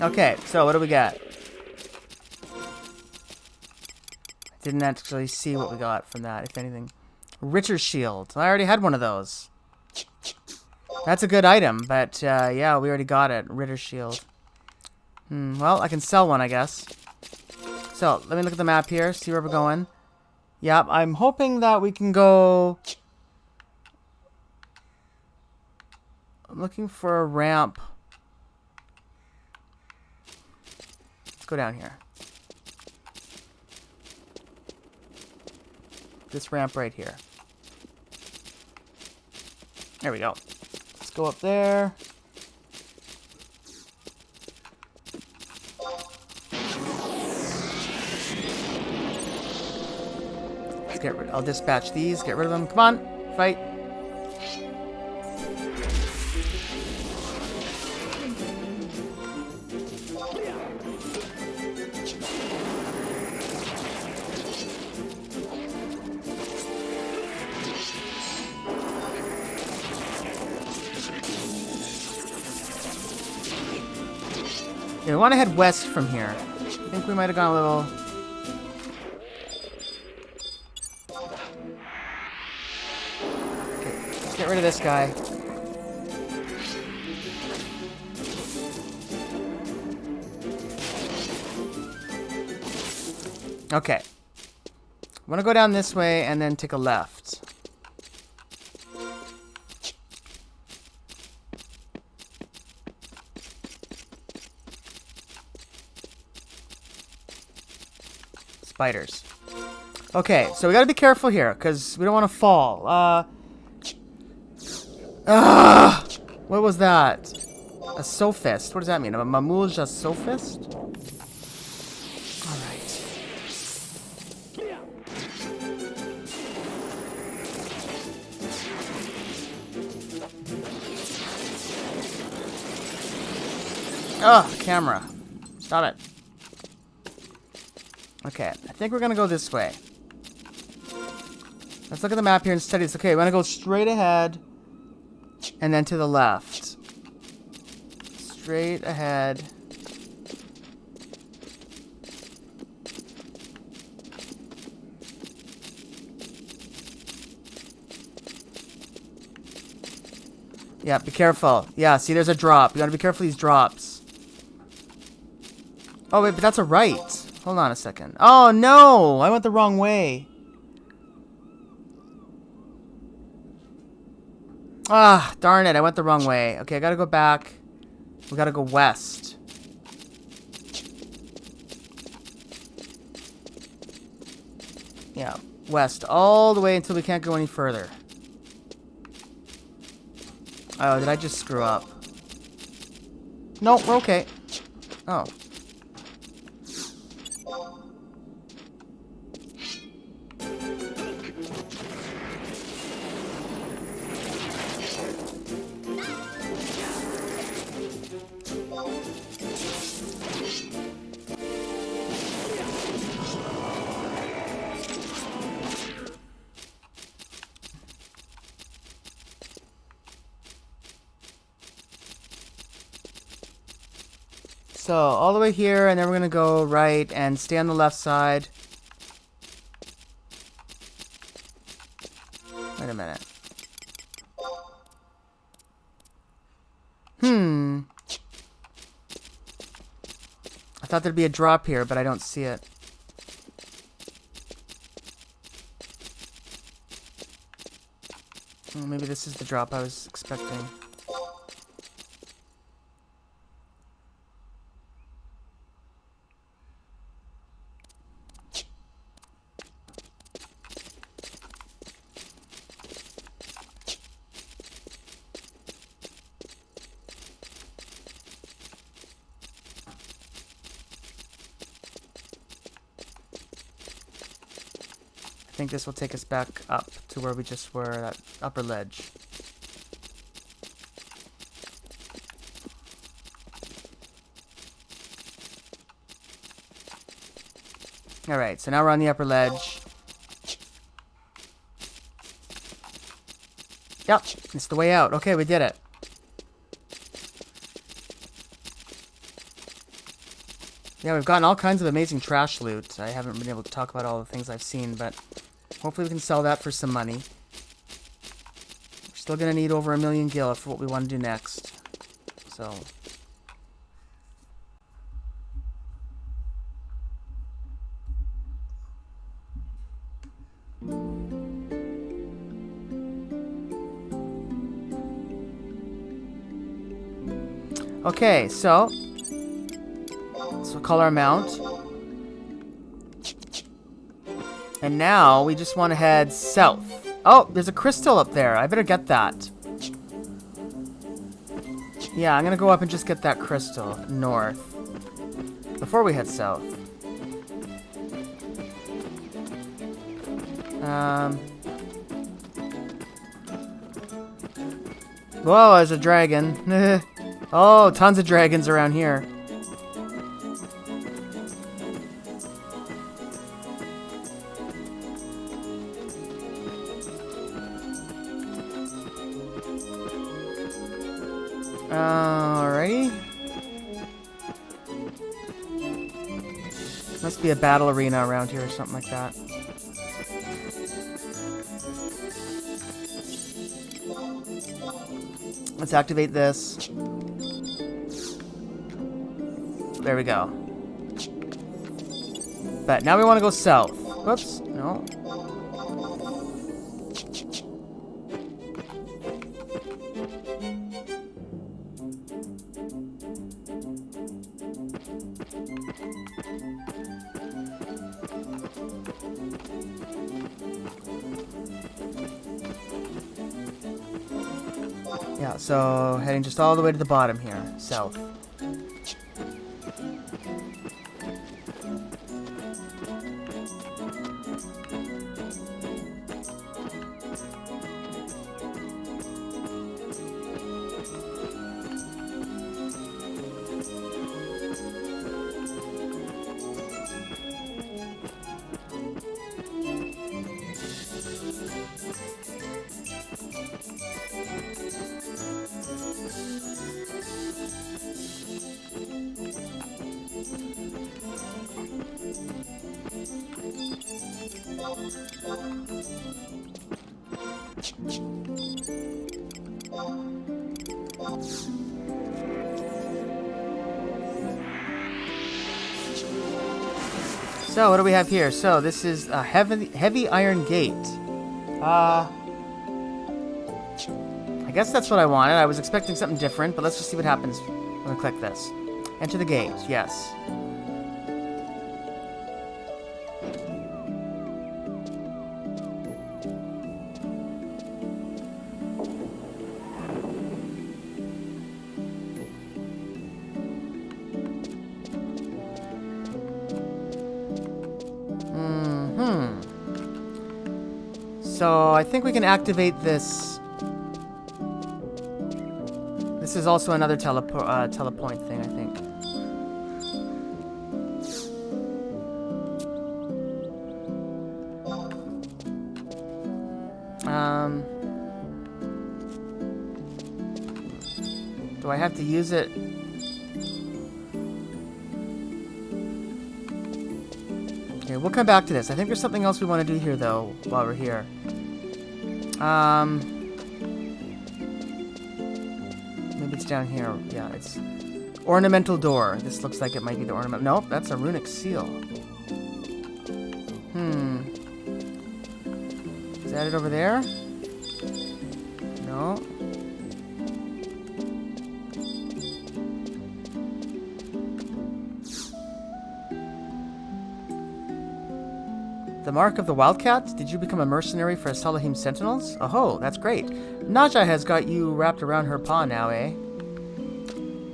Okay, so what do we got? Didn't actually see what we got from that, if anything. Ritter's Shield. I already had one of those. That's a good item, but yeah, we already got it. Ritter's Shield. Well, I can sell one, I guess. So, let me look at the map here, see where we're going. Yep, I'm hoping that we can go... I'm looking for a ramp. Go down here. This ramp right here. There we go. Let's go up there. Let's get rid. I'll dispatch these. Get rid of them. Come on, fight. Yeah, we want to head west from here. I think we might have gone a little... Okay, let's get rid of this guy. Okay. I want to go down this way and then take a left. Spiders. Okay, so we gotta be careful here, because we don't want to fall. What was that? A sophist. What does that mean? A mamulja sophist? Alright. Oh, camera. Stop it. Okay, I think we're gonna go this way. Let's look at the map here and study this. Okay, we're gonna go straight ahead and then to the left. Straight ahead. Yeah, be careful. Yeah, see, there's a drop. You gotta be careful of these drops. Oh, wait, but that's a right. Hold on a second. Oh, no! I went the wrong way. Ah, darn it. I went the wrong way. Okay, I gotta go back. We gotta go west. Yeah, west. All the way until we can't go any further. Oh, did I just screw up? No, we're okay. Oh. So, all the way here, and then we're going to go right and stay on the left side. Wait a minute. I thought there'd be a drop here, but I don't see it. Oh, maybe this is the drop I was expecting. I think this will take us back up to where we just were, that upper ledge. Alright, so now we're on the upper ledge. Yep, it's the way out. Okay, we did it. Yeah, we've gotten all kinds of amazing trash loot. I haven't been able to talk about all the things I've seen, but hopefully we can sell that for some money. We're still going to need over 1 million gil for what we want to do next. So... Okay, so we'll call our mount. And now we just want to head south. Oh, there's a crystal up there. I better get that. Yeah, I'm going to go up and just get that crystal north before we head south. Whoa, there's a dragon. Oh, tons of dragons around here. Alrighty. Must be a battle arena around here or something like that. Let's activate this. There we go. But now we want to go south. Whoops, no. Yeah, so heading just all the way to the bottom here, south. So, what do we have here? So, this is a heavy iron gate. I guess that's what I wanted. I was expecting something different, but let's just see what happens when we click this. Enter the gate, yes. So, I think we can activate this. This is also another telepoint thing, I think. Do I have to use it? Okay, we'll come back to this. I think there's something else we want to do here, though, while we're here. Maybe it's down here. Yeah, it's ornamental door. This looks like it might be the ornament. Nope, that's a runic seal. Is that it over there? No. The mark of the Wildcat? Did you become a mercenary for Salahim Sentinels? Oh, that's great. Naja has got you wrapped around her paw now, eh?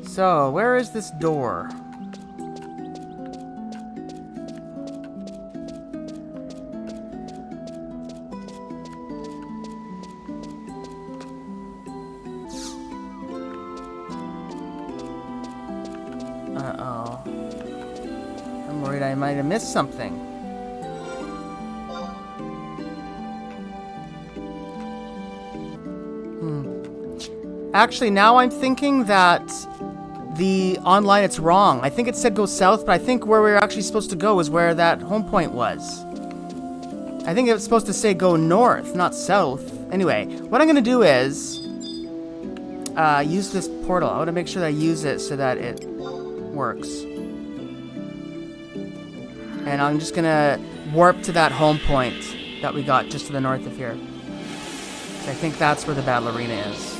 So, where is this door? Uh-oh. I'm worried I might have missed something. Actually, now I'm thinking that the online, it's wrong. I think it said go south, but I think where we were actually supposed to go is where that home point was. I think it was supposed to say go north, not south. Anyway, what I'm going to do is use this portal. I want to make sure that I use it so that it works. And I'm just going to warp to that home point that we got just to the north of here. I think that's where the battle arena is.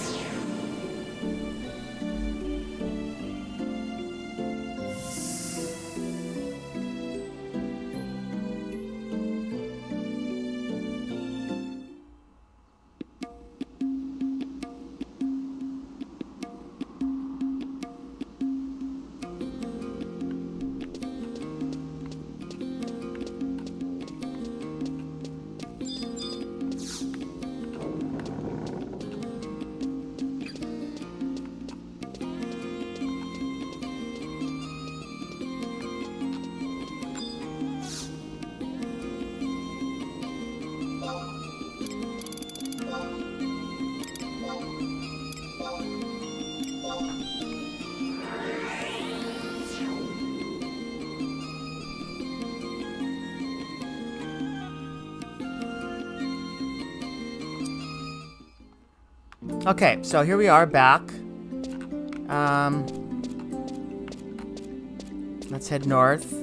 Okay, so here we are back. Let's head north.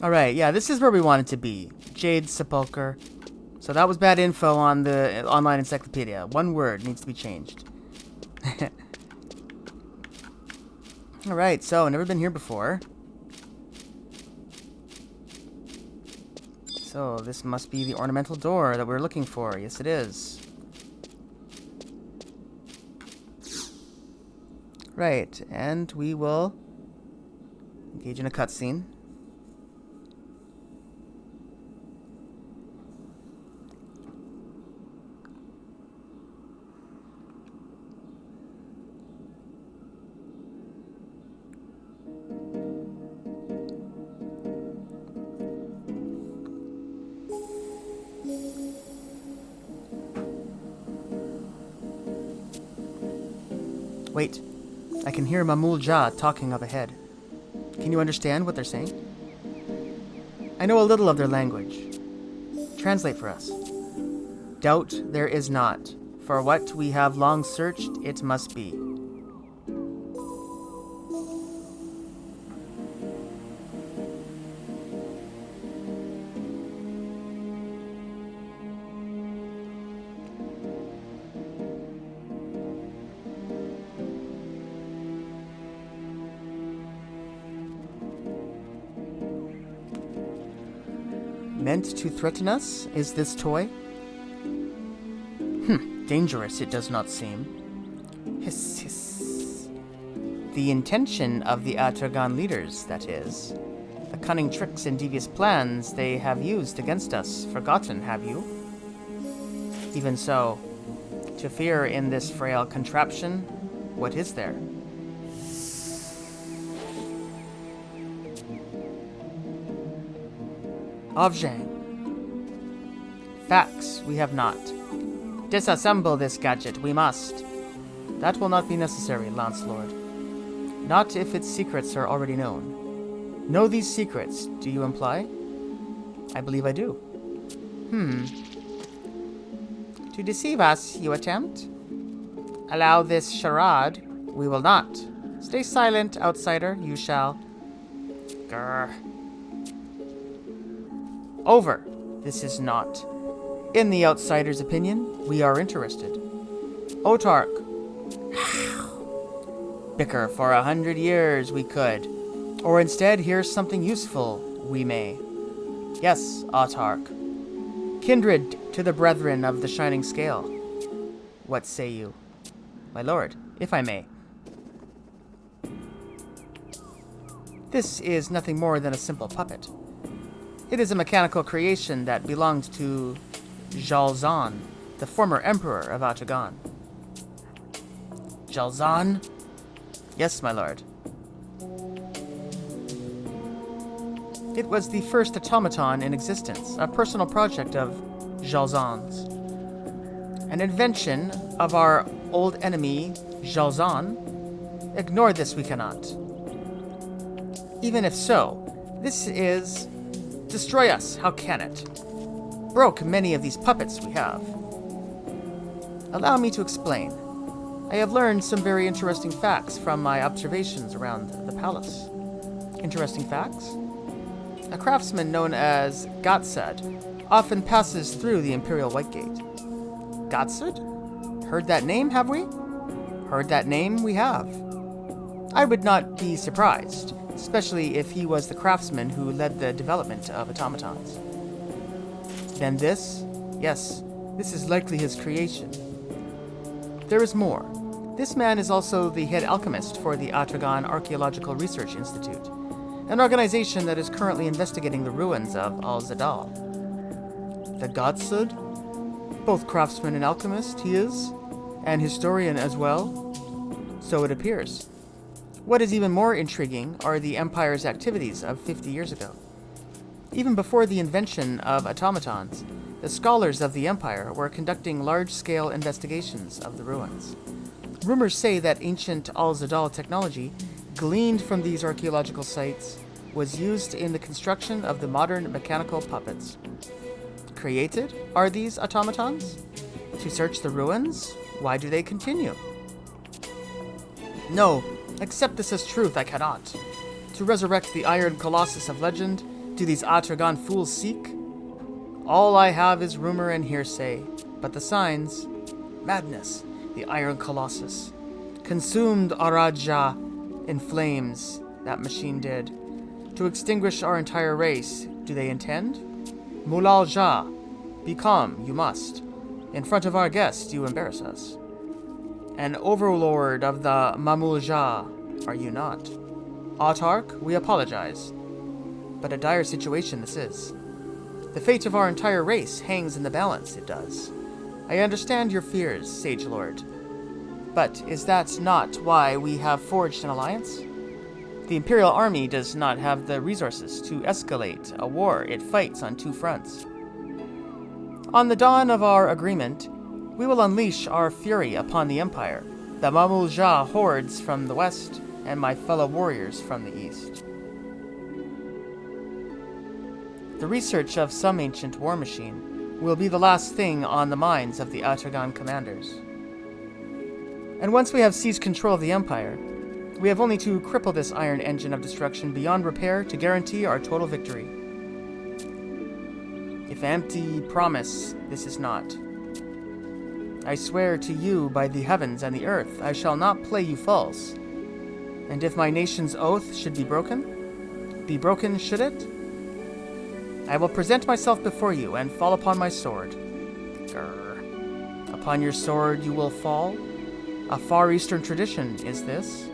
Alright, yeah, this is where we want it to be. Jade Sepulcher. So that was bad info on the online encyclopedia. One word needs to be changed. Alright, so never been here before. So this must be the ornamental door that we're looking for. Yes, it is. Right, and we will engage in a cutscene. Wait, I can hear Mamul Jah talking up ahead. Can you understand what they're saying? I know a little of their language. Translate for us. Doubt there is not. For what we have long searched, it must be. Meant to threaten us, is this toy? Dangerous it does not seem. Hiss, hiss. The intention of the Atragan leaders, that is. The cunning tricks and devious plans they have used against us, forgotten, have you? Even so, to fear in this frail contraption, what is there? Avjang. Facts we have not. Disassemble this gadget, we must. That will not be necessary, Lance Lord. Not if its secrets are already known. Know these secrets, do you imply? I believe I do. To deceive us, you attempt? Allow this charade, we will not. Stay silent, outsider, you shall. Grr. Over. This is not. In the outsider's opinion, we are interested. Otark. Bicker for 100 years we could. Or instead, here's something useful, we may. Yes, Autark. Kindred to the brethren of the Shining Scale. What say you? My lord, if I may. This is nothing more than a simple puppet. It is a mechanical creation that belonged to Jalzan, the former emperor of Atagan. Jalzan? Yes, my lord. It was the first automaton in existence, a personal project of Jalzan's. An invention of our old enemy, Jalzan. Ignore this we cannot. Even if so, this is... Destroy us, how can it? Broke many of these puppets we have. Allow me to explain. I have learned some very interesting facts from my observations around the palace. Interesting facts? A craftsman known as Gatsud often passes through the Imperial White Gate. Gatsud? Heard that name, have we? Heard that name, we have. I would not be surprised, especially if he was the craftsman who led the development of automatons. Then this? Yes, this is likely his creation. There is more. This man is also the head alchemist for the Atragan Archaeological Research Institute, an organization that is currently investigating the ruins of Al-Zadal. The Gatsud? Both craftsman and alchemist, he is, and historian as well. So it appears. What is even more intriguing are the Empire's activities of 50 years ago. Even before the invention of automatons, the scholars of the Empire were conducting large-scale investigations of the ruins. Rumors say that ancient Al-Zadal technology, gleaned from these archaeological sites, was used in the construction of the modern mechanical puppets. Created are these automatons? To search the ruins? Why do they continue? No, accept this as truth I cannot. To resurrect the Iron Colossus of legend, do these Atragan fools seek? All I have is rumor and hearsay, but the signs... Madness, the Iron Colossus. Consumed Araja in flames, that machine did. To extinguish our entire race, do they intend? Mulal Ja, be calm, you must. In front of our guests, you embarrass us. An overlord of the Mamul Ja, are you not? Autarch, we apologize. But a dire situation this is. The fate of our entire race hangs in the balance, it does. I understand your fears, Sage Lord. But is that not why we have forged an alliance? The Imperial Army does not have the resources to escalate a war it fights on two fronts. On the dawn of our agreement, we will unleash our fury upon the Empire, the Mamul Ja hordes from the west, and my fellow warriors from the east. The research of some ancient war machine will be the last thing on the minds of the Atragan commanders. And once we have seized control of the Empire, we have only to cripple this iron engine of destruction beyond repair to guarantee our total victory. If empty promise this is not. I swear to you by the heavens and the earth, I shall not play you false. And if my nation's oath should be broken should it? I will present myself before you and fall upon my sword. Grr. Upon your sword you will fall? A Far Eastern tradition is this?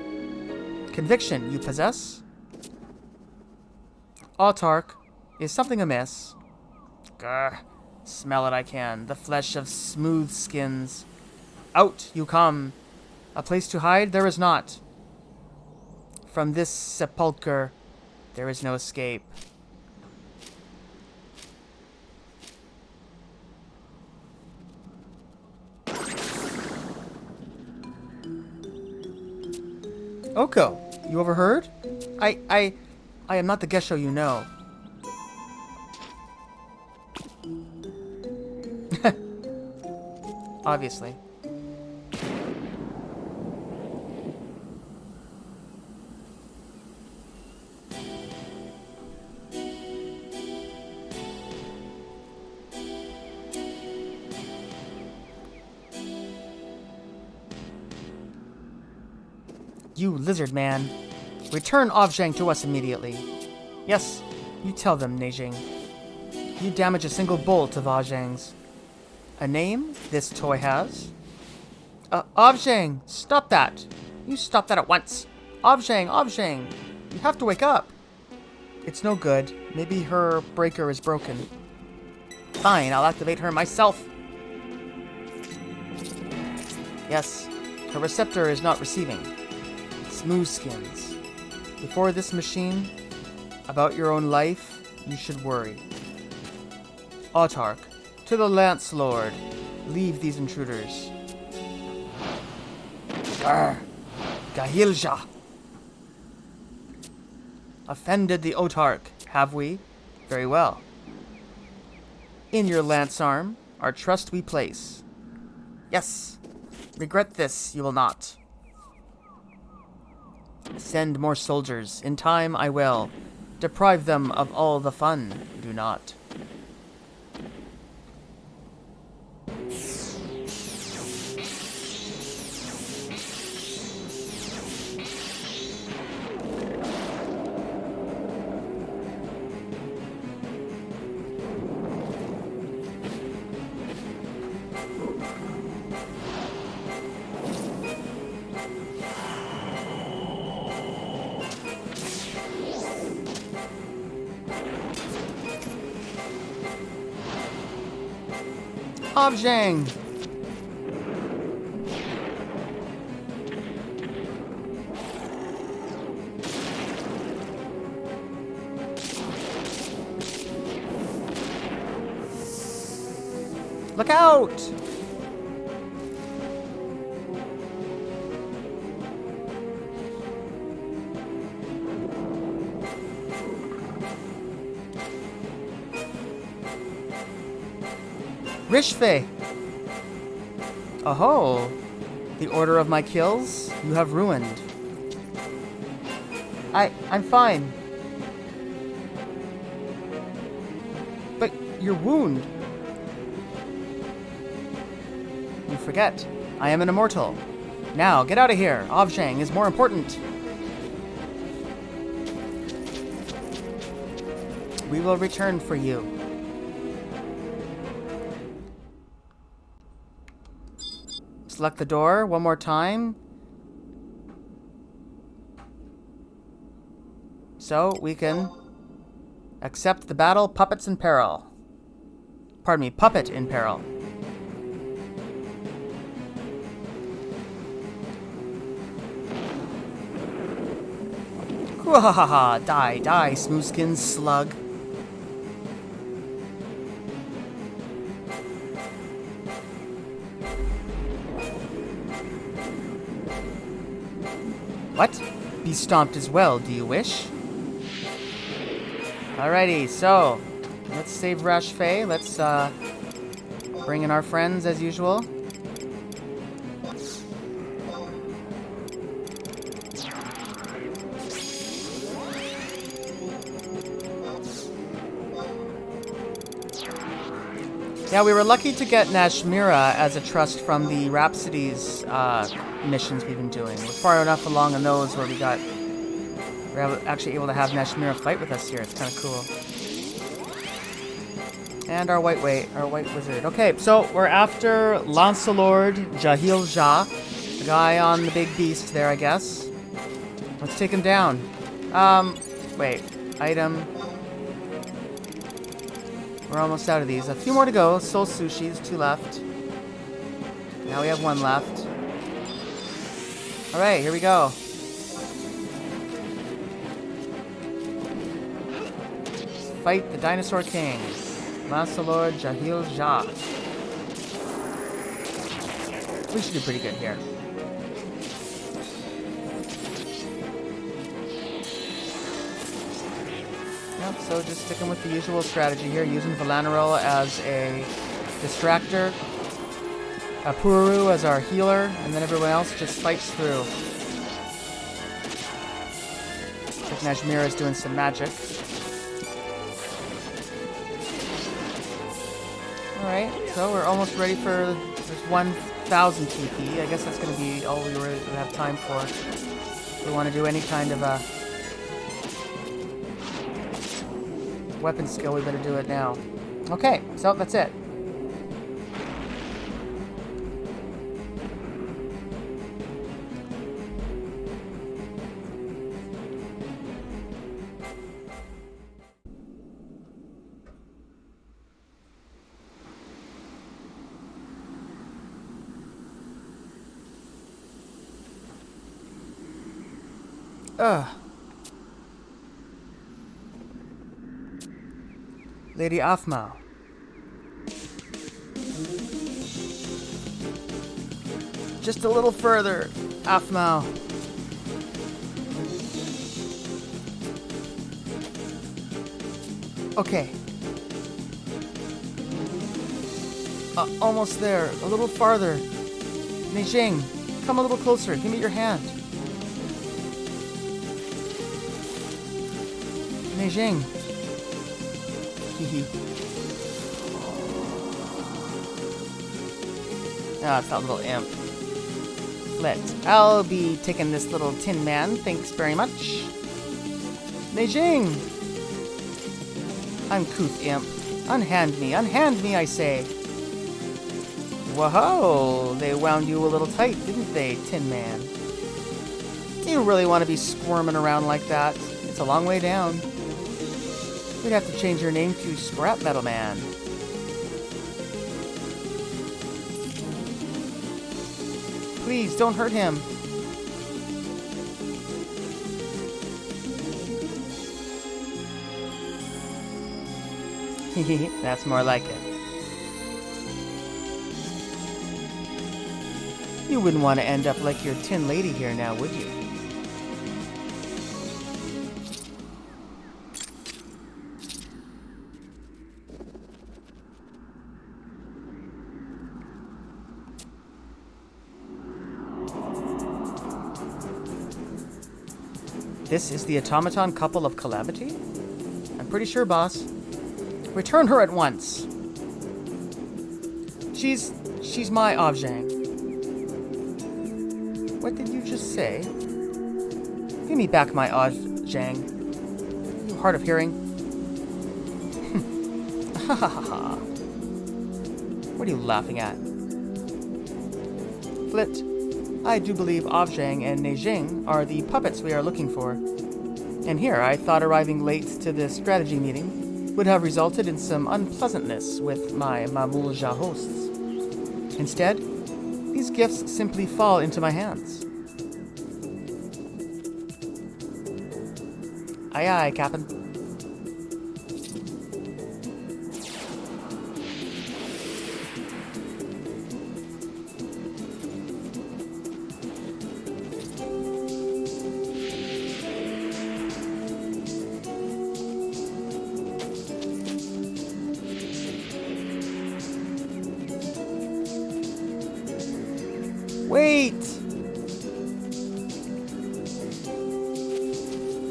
Conviction you possess? Autarch, is something amiss? Grr. Smell it I can, the flesh of smooth skins. Out you come. A place to hide there is not. From this sepulchre there is no escape. Oko, you overheard? I am not the Gesho you know. Obviously. You lizard man. Return Ovzhang to us immediately. Yes, you tell them, Neijing. You damage a single bolt of Ovzhang's. A name this toy has? Ovzhang, stop that. You stop that at once. Ovzhang, you have to wake up. It's no good. Maybe her breaker is broken. Fine, I'll activate her myself. Yes, her receptor is not receiving. Smooth skins. Before this machine, about your own life, you should worry. Autarch, to the Lance Lord, leave these intruders. Grr! Gahilja! Offended the Autarch, have we? Very well. In your lance arm, our trust we place. Yes, regret this you will not. Send more soldiers. In time I will. Deprive them of all the fun. Do not. Ovzhang! Look out! Rishfe! Oh, the order of my kills you have ruined. I'm fine. But your wound. You forget. I am an immortal. Now, get out of here. Avzhang is more important. We will return for you. Select the door one more time. So we can accept the battle. Puppets in peril. Pardon me, puppet in peril. Kuahaha! Die, die, smooth-skinned slug. What? Be stomped as well, do you wish? Alrighty, so let's save Rash Fei. Let's bring in our friends as usual. Yeah, we were lucky to get Nashmira as a trust from the Rhapsodies missions we've been doing. We're far enough along in those where we're actually able to have Nashmira fight with us here. It's kind of cool. And our white wizard. Okay, so we're after Lancelord Jahil Jah, the guy on the big beast there, I guess. Let's take him down. Wait. Item. We're almost out of these. A few more to go. Soul Sushis, 2 left. Now we have 1 left. Alright, here we go. Fight the Dinosaur King. Lancelord Jahil Jah. We should do pretty good here. Yep, so just sticking with the usual strategy here, using Valanero as a distractor, Pururu as our healer, and then everyone else just fights through. I think Najmira is doing some magic. Alright, so we're almost ready for this 1,000 TP. I guess that's going to be all we really have time for. If we want to do any kind of a weapon skill, we better do it now. Okay, so that's it. Lady Aphmau. Just a little further, Aphmau. Okay. Almost there. A little farther. Neijing, come a little closer. Give me your hand. Neijing. Ah, it's that little imp. Flit. I'll be taking this little tin man. Thanks very much. Neijing! Uncouth imp. Unhand me, I say. Whoa, they wound you a little tight, didn't they, Tin Man? Do you really want to be squirming around like that? It's a long way down. We'd have to change your name to Scrap Metal Man. Please, don't hurt him. That's more like it. You wouldn't want to end up like your tin lady here now, would you? This is the automaton couple of Calamity? I'm pretty sure, boss. Return her at once. She's my Avjang. What did you just say? Give me back my Avjang. You hard of hearing? Ha ha ha ha. What are you laughing at? Flit, I do believe Avjang and Neijing are the puppets we are looking for. And here, I thought arriving late to this strategy meeting would have resulted in some unpleasantness with my Mamulja hosts. Instead, these gifts simply fall into my hands. Aye aye, Captain. Wait!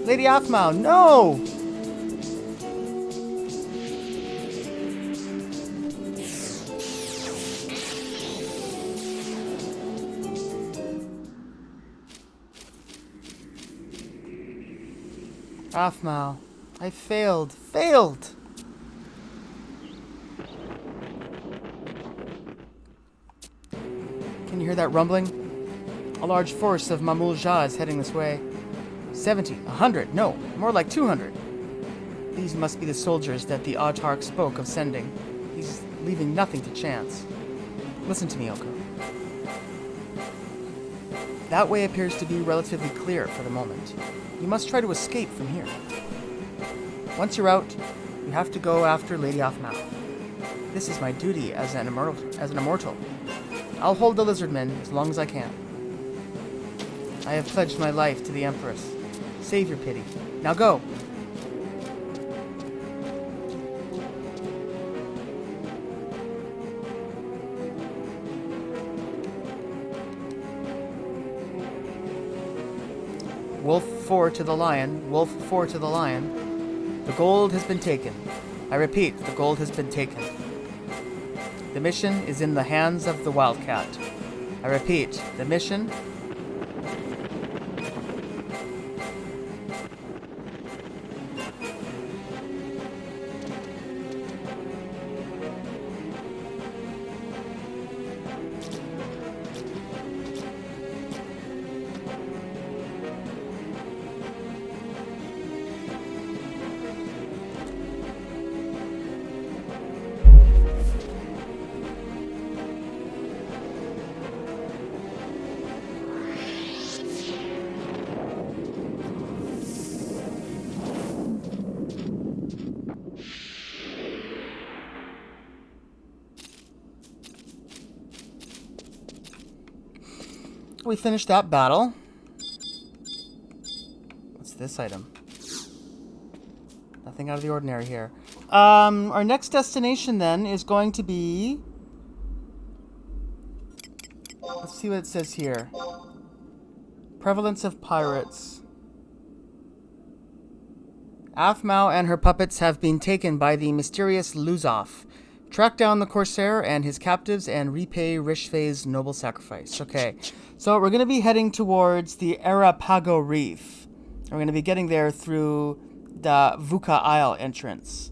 Lady Aphmau, no! Aphmau, I failed. Can you hear that rumbling? A large force of Mamulja is heading this way. 70, 100, no, more like 200. These must be the soldiers that the Autarch spoke of sending. He's leaving nothing to chance. Listen to me, Oko. That way appears to be relatively clear for the moment. You must try to escape from here. Once you're out, you have to go after Lady Aphmau. This is my duty as an immortal. I'll hold the lizardmen as long as I can. I have pledged my life to the Empress. Save your pity. Now go! Wolf 4 to the lion, Wolf 4 to the lion. The gold has been taken. I repeat, the gold has been taken. The mission is in the hands of the Wildcat. I repeat, the mission... We finished that battle. What's this item? Nothing out of the ordinary here. Our next destination then is going to be... Let's see what it says here. Prevalence of pirates. Aphmau and her puppets have been taken by the mysterious Luzov. Track down the Corsair and his captives and repay Rishfei's noble sacrifice. Okay, so we're going to be heading towards the Arapago Reef. We're going to be getting there through the Vuka Isle entrance.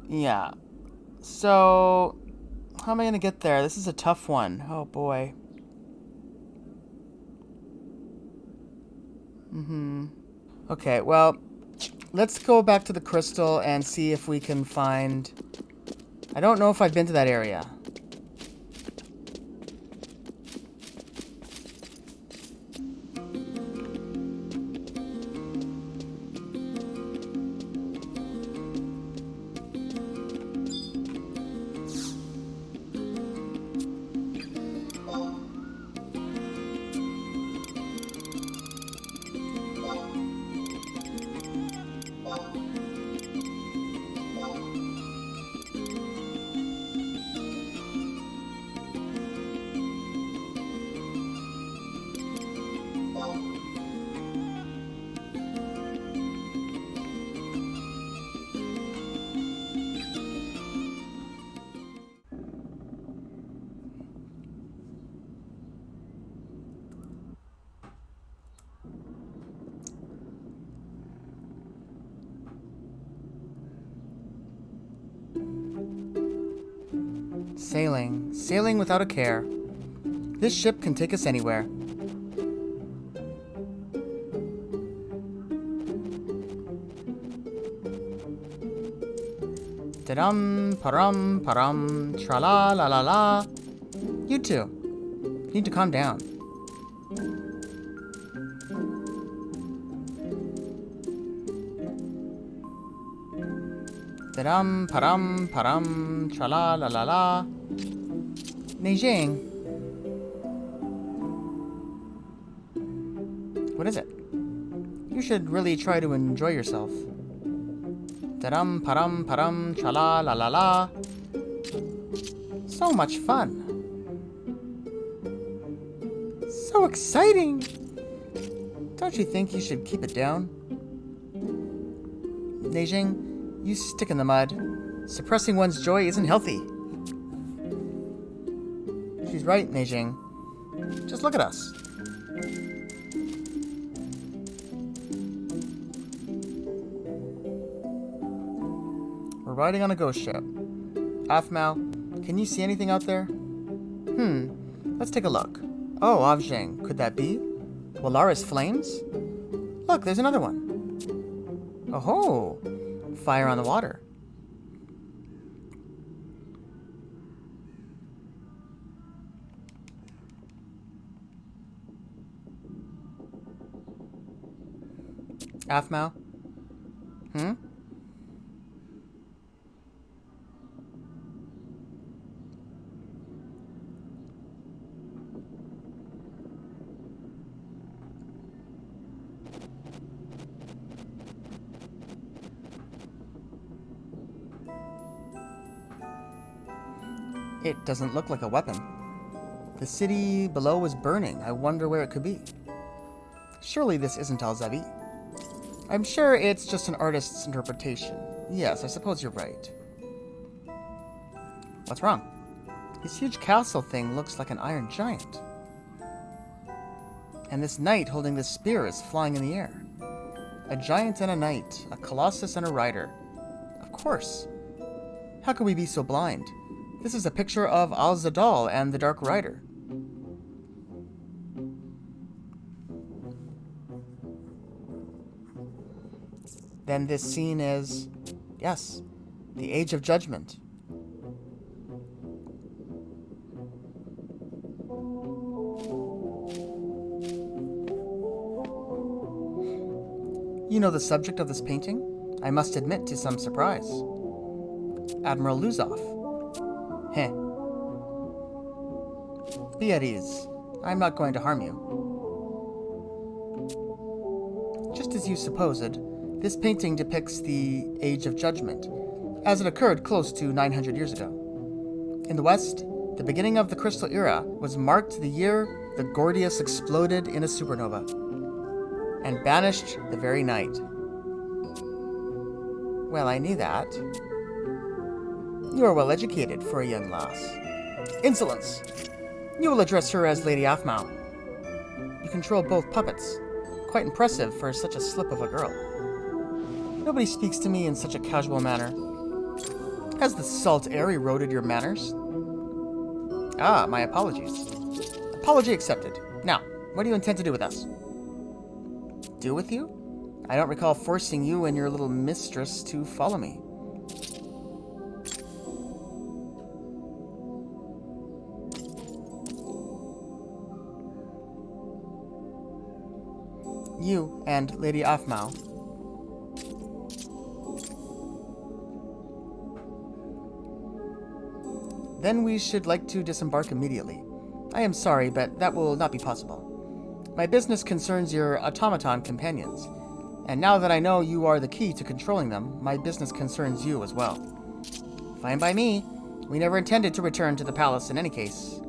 Yeah. So, how am I going to get there? This is a tough one. Oh, boy. Okay, well... Let's go back to the crystal and see if we can find... I don't know if I've been to that area. Sailing. Sailing without a care. This ship can take us anywhere. Da-dum, param, param, tra-la-la-la-la. You two. You need to calm down. Da-dum, param, param, tra-la-la-la-la. Neijing. What is it? You should really try to enjoy yourself. Da-dum, param, param, tra-la-la-la-la. So much fun. So exciting! Don't you think you should keep it down? Neijing, you stick in the mud. Suppressing one's joy isn't healthy. She's right, Neijing. Just look at us. We're riding on a ghost ship. Afmao, can you see anything out there? Let's take a look. Oh, Avzhang, could that be? Walaris flames? Look, there's another one. Oh, fire on the water. Afmao? It doesn't look like a weapon. The city below is burning. I wonder where it could be. Surely this isn't Al-Zabi. I'm sure it's just an artist's interpretation. Yes, I suppose you're right. What's wrong? This huge castle thing looks like an iron giant. And this knight holding this spear is flying in the air. A giant and a knight, a colossus and a rider. Of course. How could we be so blind? This is a picture of Al-Zadal and the Dark Rider. Then this scene is, yes, the Age of Judgment. You know the subject of this painting? I must admit to some surprise. Admiral Luzov. Heh. Be at ease. I'm not going to harm you. Just as you supposed, this painting depicts the Age of Judgment, as it occurred close to 900 years ago. In the West, the beginning of the Crystal Era was marked the year the Gordius exploded in a supernova, and banished the very night. Well, I knew that. You are well educated for a young lass. Insolence! You will address her as Lady Afmao. You control both puppets. Quite impressive for such a slip of a girl. Nobody speaks to me in such a casual manner. Has the salt air eroded your manners? Ah, my apologies. Apology accepted. Now, what do you intend to do with us? Do with you? I don't recall forcing you and your little mistress to follow me. You and Lady Afmao. Then we should like to disembark immediately. I am sorry, but that will not be possible. My business concerns your automaton companions, and now that I know you are the key to controlling them, my business concerns you as well. Fine by me. We never intended to return to the palace in any case.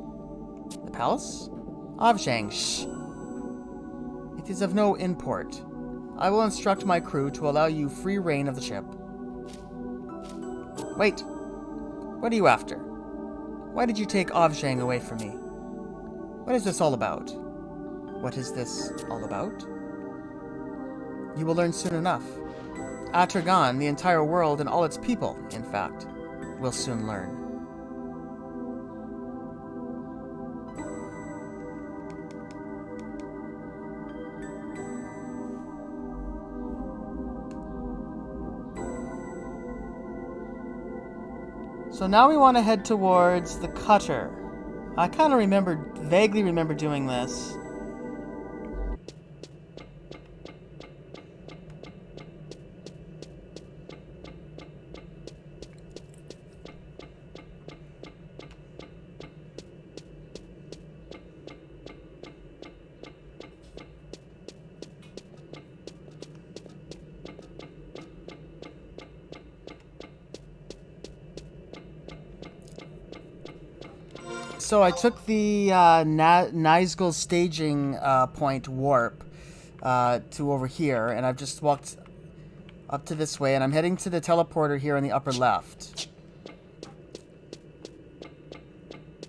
The palace? Avzhang, shh. It is of no import. I will instruct my crew to allow you free reign of the ship. Wait. What are you after? Why did you take Avzhang away from me? What is this all about? What is this all about? You will learn soon enough. Atragan, the entire world and all its people, in fact, will soon learn. So now we want to head towards the cutter. I kind of vaguely remember doing this. So I took the Nizgul staging point warp to over here, and I've just walked up to this way, and I'm heading to the teleporter here in the upper left.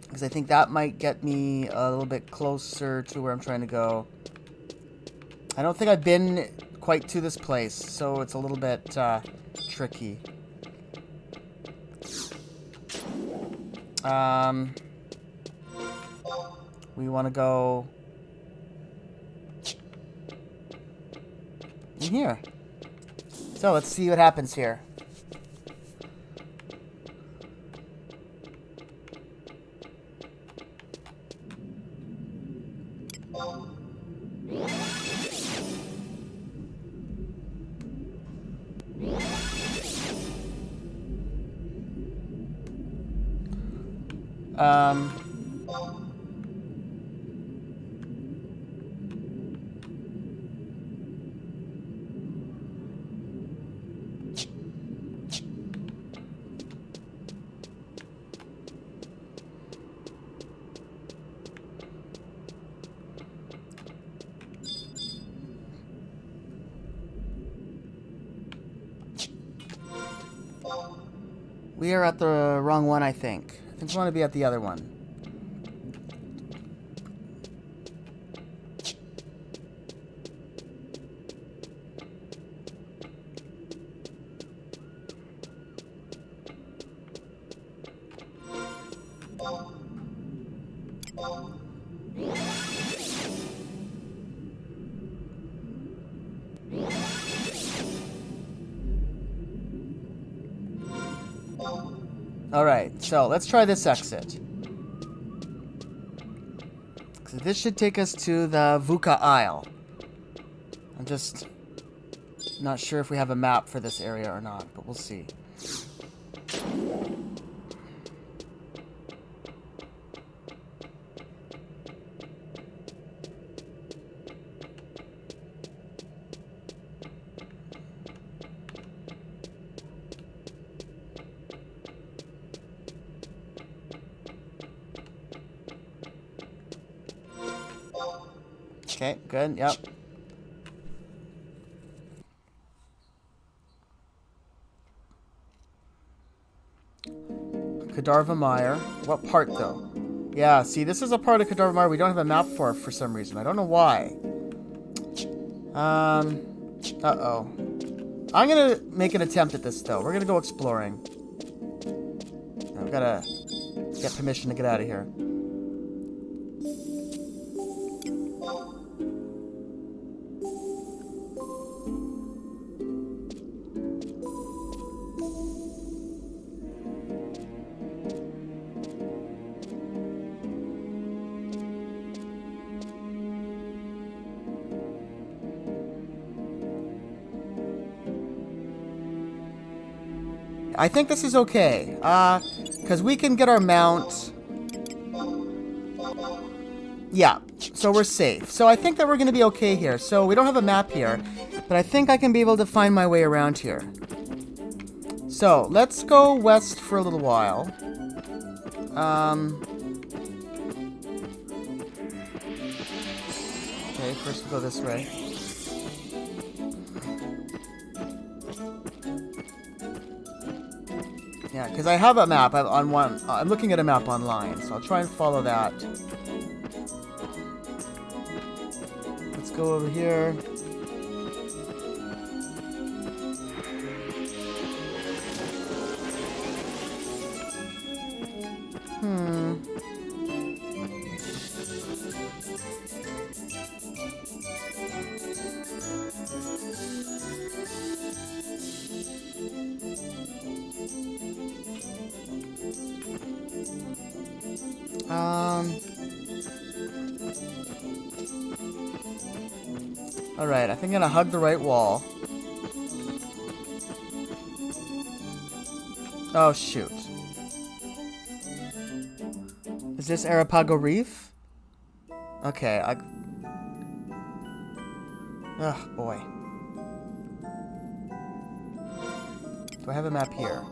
Because I think that might get me a little bit closer to where I'm trying to go. I don't think I've been quite to this place, so it's a little bit tricky. We want to go in here. So let's see what happens here. We are at the wrong one, I think. I think we want to be at the other one. Alright, so let's try this exit. So this should take us to the Vuka Isle. I'm just not sure if we have a map for this area or not, but we'll see. Okay, good, yep. Kadarva Mire. What part, though? Yeah, see, this is a part of Kadarva Mire we don't have a map for some reason. I don't know why. Uh-oh. I'm gonna make an attempt at this, though. We're gonna go exploring. I've gotta get permission to get out of here. I think this is okay, because we can get our mount. Yeah, so we're safe. So I think that we're going to be okay here. So we don't have a map here, but I think I can be able to find my way around here. So let's go west for a little while. Okay, first we'll go this way. Yeah, because I have a map on one. I'm looking at a map online, so I'll try and follow that. Let's go over here. Alright, I think I'm gonna hug the right wall. Oh, shoot. Is this Arapago Reef? Okay, oh, boy. Do I have a map here?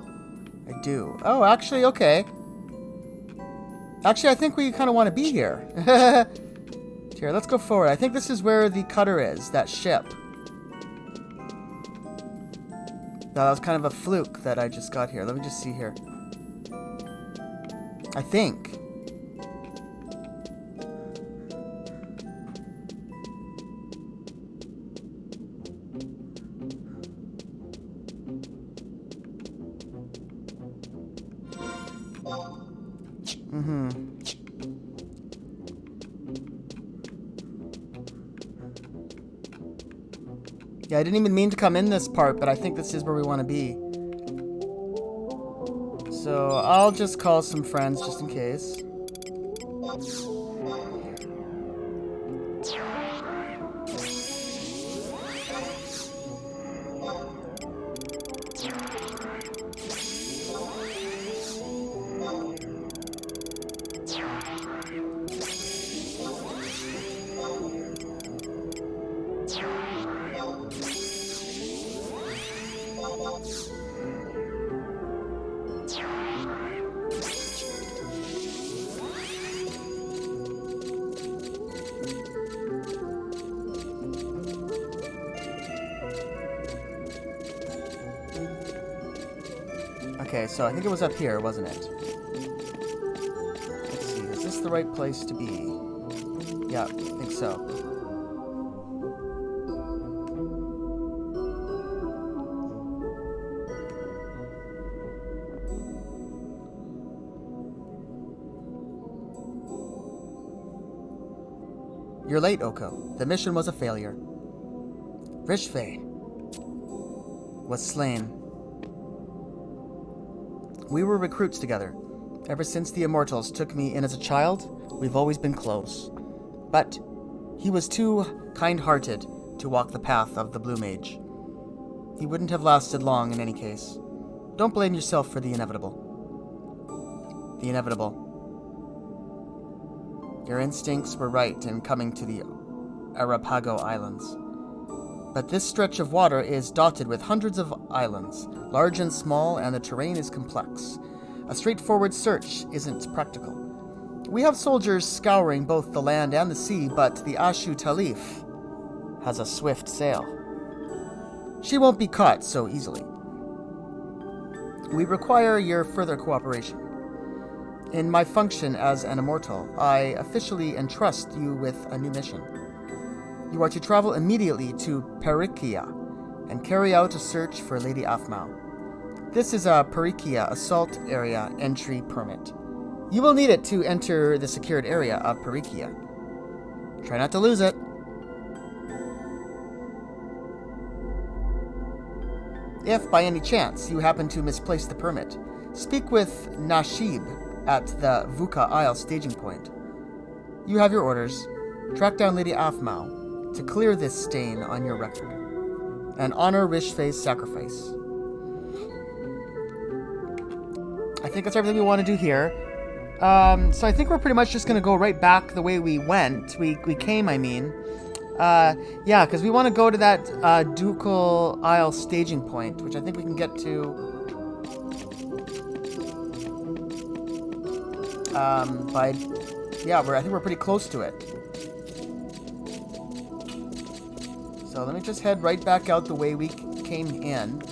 I do. Oh, actually, okay. Actually, I think we kind of want to be here. Here, let's go forward. I think this is where the cutter is, that ship. That was kind of a fluke that I just got here. Let me just see here. I think. Yeah, I didn't even mean to come in this part, but I think this is where we want to be. So I'll just call some friends just in case. Okay, so I think it was up here, wasn't it? Let's see, is this the right place to be? Yeah, I think so. You're late, Oko. The mission was a failure. Rishfei was slain. We were recruits together. Ever since the Immortals took me in as a child, we've always been close. But he was too kind-hearted to walk the path of the Blue Mage. He wouldn't have lasted long in any case. Don't blame yourself for the inevitable. The inevitable. Your instincts were right in coming to the Arapago Islands. But this stretch of water is dotted with hundreds of islands, large and small, and the terrain is complex. A straightforward search isn't practical. We have soldiers scouring both the land and the sea, but the Ashu Talif has a swift sail. She won't be caught so easily. We require your further cooperation. In my function as an immortal, I officially entrust you with a new mission. You are to travel immediately to Perikia and carry out a search for Lady Aphmau. This is a Perikia Assault Area entry permit. You will need it to enter the secured area of Perikia. Try not to lose it. If, by any chance, you happen to misplace the permit, speak with Nashib at the Vuka Isle staging point. You have your orders. Track down Lady Aphmau to clear this stain on your record, and honor Rishfei's sacrifice. I think that's everything we want to do here. So I think we're pretty much just going to go right back the way we went. We came, I mean. Yeah, because we want to go to that Ducal Isle staging point, which I think we can get to I think we're pretty close to it. So let me just head right back out the way we came in.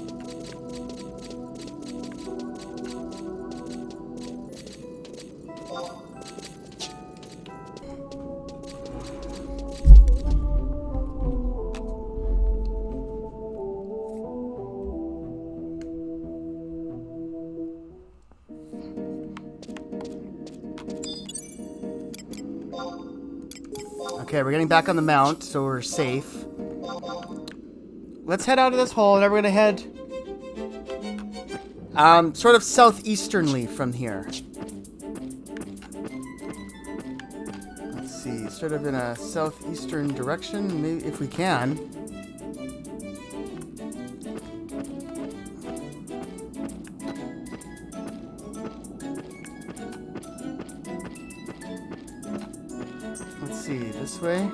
Okay, we're getting back on the mount, so we're safe. Let's head out of this hole, and then we're going to head sort of southeasternly from here. Let's see. sort of in a southeastern direction, maybe if we can. Let's see, this way.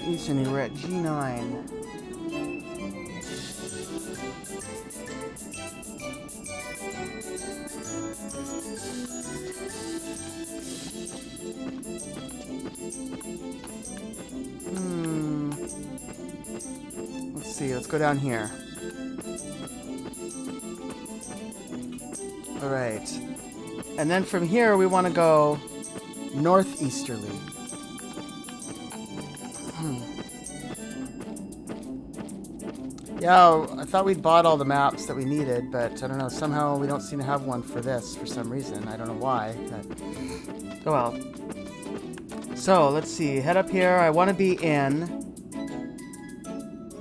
Eastern, we're at G9. Let's see, let's go down here. Alright. And then from here we want to go northeasterly. Yeah, I thought we'd bought all the maps that we needed, but I don't know, somehow we don't seem to have one for this for some reason. I don't know why, but oh well. So, let's see, head up here. I want to be in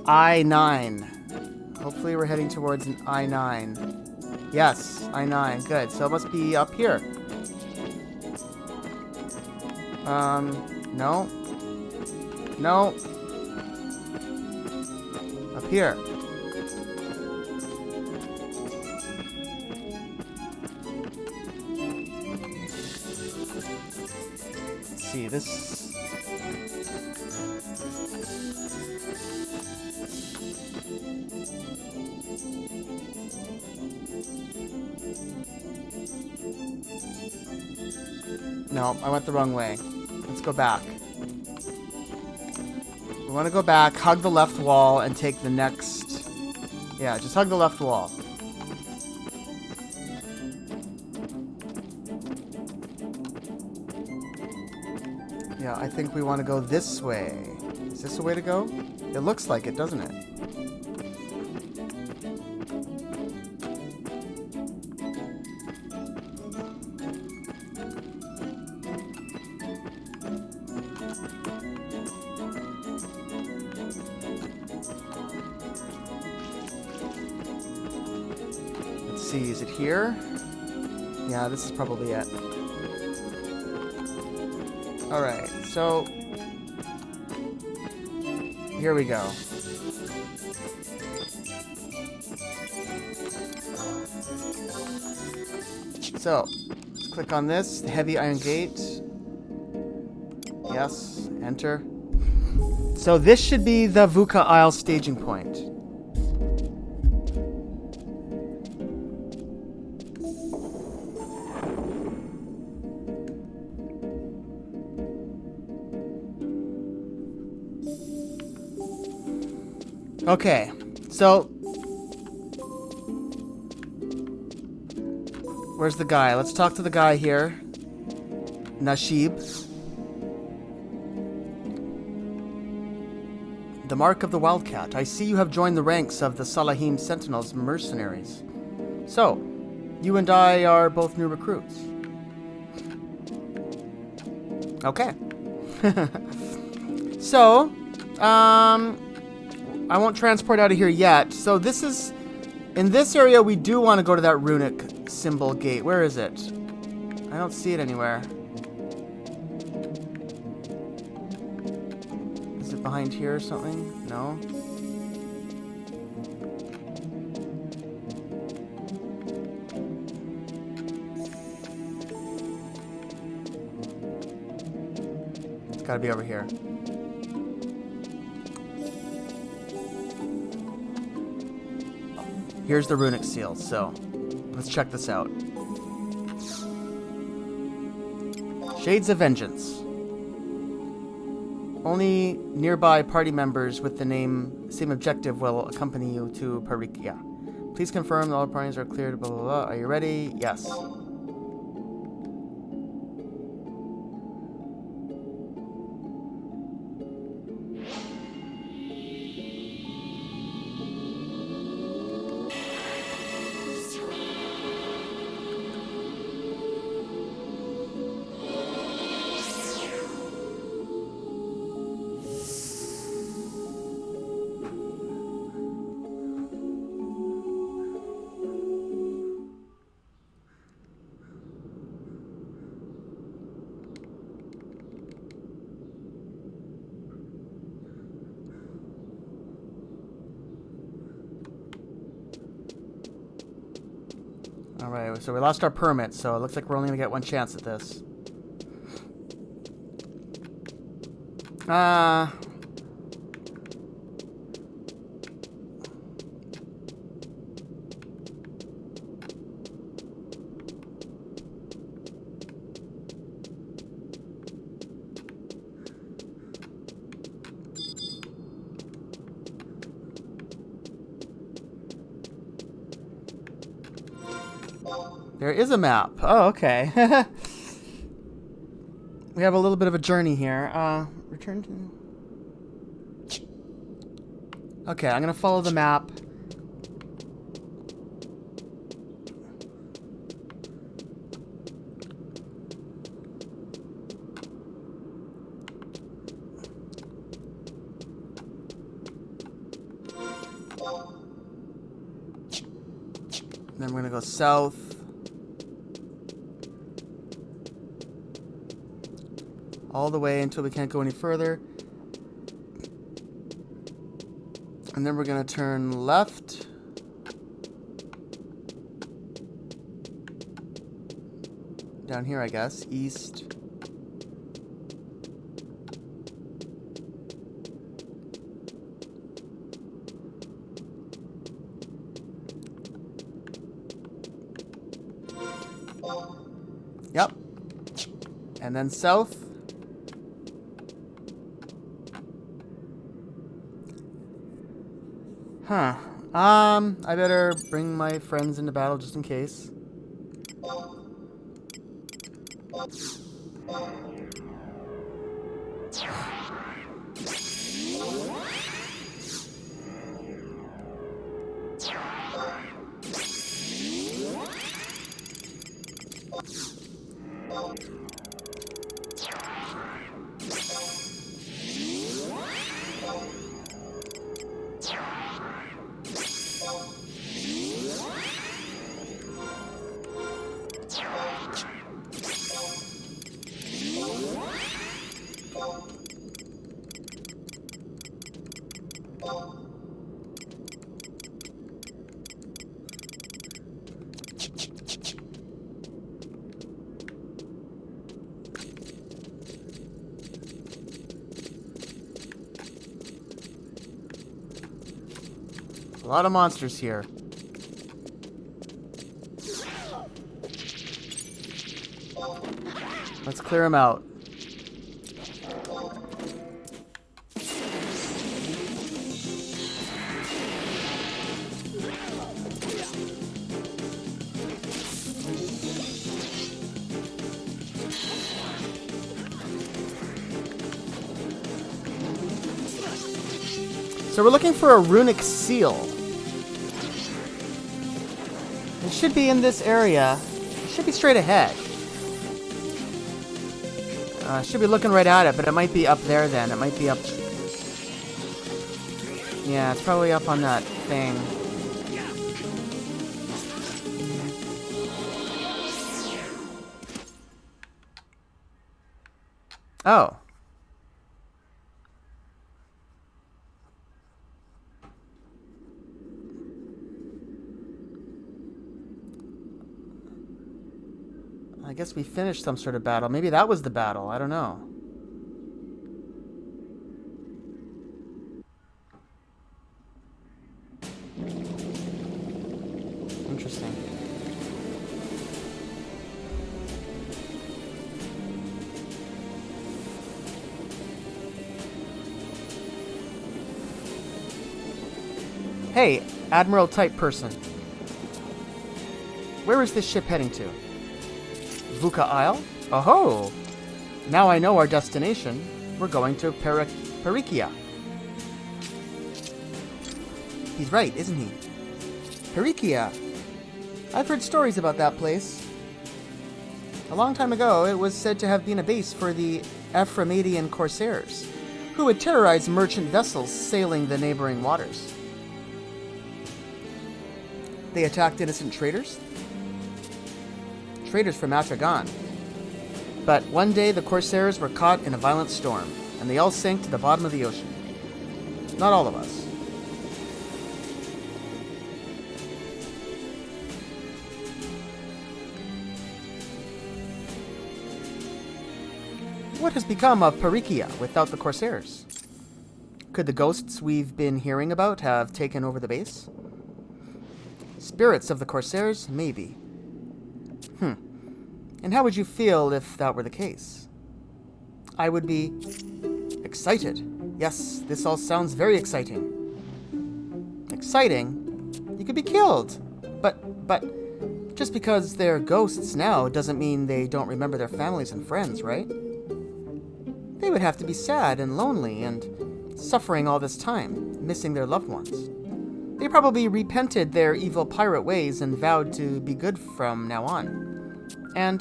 I-9. Hopefully we're heading towards an I-9. Yes, I-9, good. So it must be up here. No. No. Up here. Let's see, this... No, I went the wrong way. Let's go back. We want to go back, hug the left wall, and take the next... Yeah, just hug the left wall. Yeah, I think we want to go this way. Is this the way to go? It looks like it, doesn't it? Let's see, is it here? Yeah, this is probably it. Alright, so here we go. So, let's click on this, the heavy iron gate. Yes, enter. So this should be the Vuka Isle staging point. Okay, so where's the guy? Let's talk to the guy here. Nashib. The mark of the Wildcat. I see you have joined the ranks of the Salahim Sentinels mercenaries. So, you and I are both new recruits. Okay. So, I won't transport out of here yet. So this is... In this area, we do want to go to that runic symbol gate. Where is it? I don't see it anywhere. Is it behind here or something? No? It's gotta be over here. Here's the runic seal, so let's check this out. Shades of Vengeance. Only nearby party members with the same objective will accompany you to Parikia. Please confirm that all parties are cleared, blah, blah, blah. Are you ready? Yes. Alright, so we lost our permit, so it looks like we're only gonna get one chance at this. There is a map. Oh, okay. We have a little bit of a journey here. Return to... Okay, I'm gonna follow the map. Then we're gonna go south. All the way until we can't go any further. And then we're going to turn left. Down here, I guess. East. Yep. And then south. Huh. I better bring my friends into battle just in case. A lot of monsters here. Let's clear them out. So we're looking for a runic seal. It should be in this area. It should be straight ahead. Should be looking right at it, but it might be up there then. It might be up... Yeah, it's probably up on that thing. Oh. I guess we finished some sort of battle. Maybe that was the battle. I don't know. Interesting. Hey, Admiral type person. Where is this ship heading to? Vuka Isle? Oh-ho! Now I know our destination. We're going to Perikia. He's right, isn't he? Perikia. I've heard stories about that place. A long time ago, it was said to have been a base for the Ephraimidian corsairs, who would terrorize merchant vessels sailing the neighboring waters. They attacked innocent traders? Traders from Atragan. But one day the corsairs were caught in a violent storm, and they all sank to the bottom of the ocean. Not all of us. What has become of Parikia without the Corsairs? Could the ghosts we've been hearing about have taken over the base? Spirits of the Corsairs? Maybe. And how would you feel if that were the case? I would be excited. Yes, this all sounds very exciting. Exciting? You could be killed. But just because they're ghosts now doesn't mean they don't remember their families and friends, right? They would have to be sad and lonely and suffering all this time, missing their loved ones. They probably repented their evil pirate ways and vowed to be good from now on. And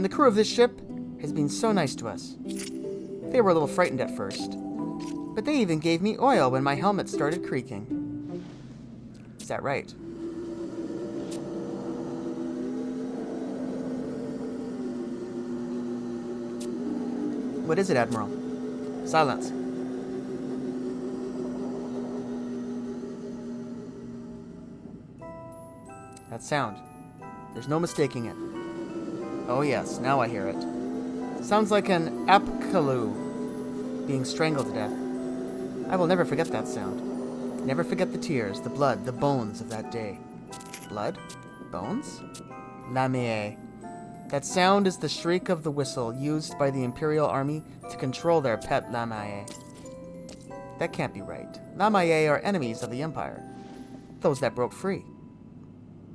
the crew of this ship has been so nice to us. They were a little frightened at first, but they even gave me oil when my helmet started creaking. Is that right? What is it, Admiral? Silence. That sound. There's no mistaking it. Oh yes, now I hear it. Sounds like an apkaloo being strangled to death. I will never forget that sound. Never forget the tears, the blood, the bones of that day. Blood? Bones? Lamie. That sound is the shriek of the whistle used by the Imperial Army to control their pet Lamie. That can't be right. Lamie are enemies of the Empire. Those that broke free.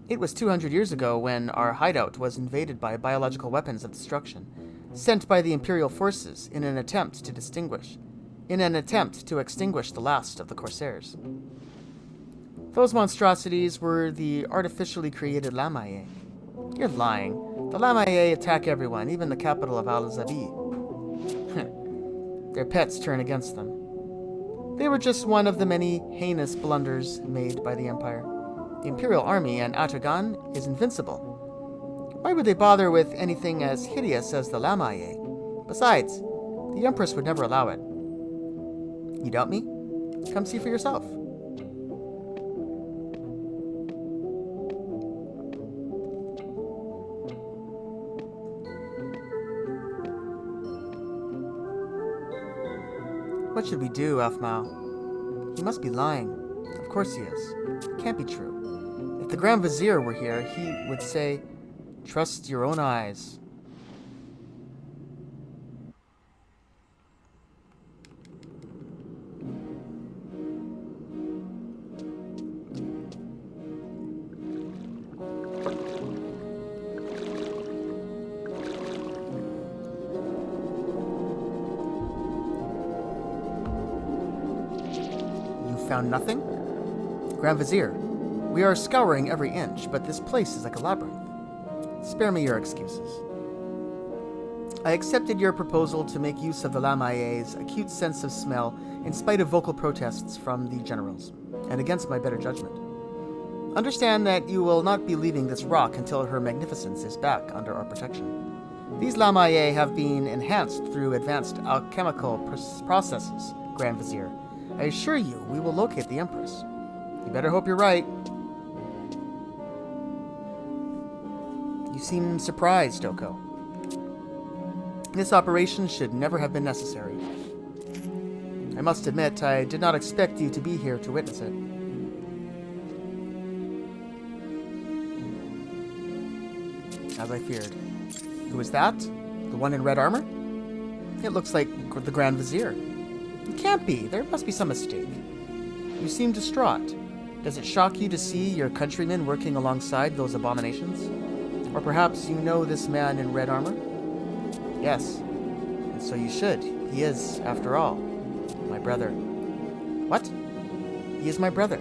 It was 200 years ago when our hideout was invaded by biological weapons of destruction, sent by the Imperial forces in an attempt to extinguish the last of the Corsairs. Those monstrosities were the artificially created Lamie. You're lying. The Lamie attack everyone, even the capital of Al-Zabi. Their pets turn against them. They were just one of the many heinous blunders made by the Empire. The Imperial Army and Atagan is invincible. Why would they bother with anything as hideous as the Lamie? Besides, the Empress would never allow it. You doubt me? Come see for yourself. What should we do, Afmao? He must be lying. Of course he is. It can't be true. If the Grand Vizier were here, he would say, "Trust your own eyes." You found nothing? Grand Vizier, we are scouring every inch, but this place is like a labyrinth. Spare me your excuses. I accepted your proposal to make use of the Lamie's acute sense of smell in spite of vocal protests from the generals, and against my better judgment. Understand that you will not be leaving this rock until Her Magnificence is back under our protection. These Lamie have been enhanced through advanced alchemical processes, Grand Vizier. I assure you we will locate the Empress. You better hope you're right. You seem surprised, Doko. This operation should never have been necessary. I must admit, I did not expect you to be here to witness it. As I feared. Who is that? The one in red armor? It looks like the Grand Vizier. It can't be. There must be some mistake. You seem distraught. Does it shock you to see your countrymen working alongside those abominations? Or perhaps you know this man in red armor? Yes, and so you should. He is, after all, my brother. What? He is my brother.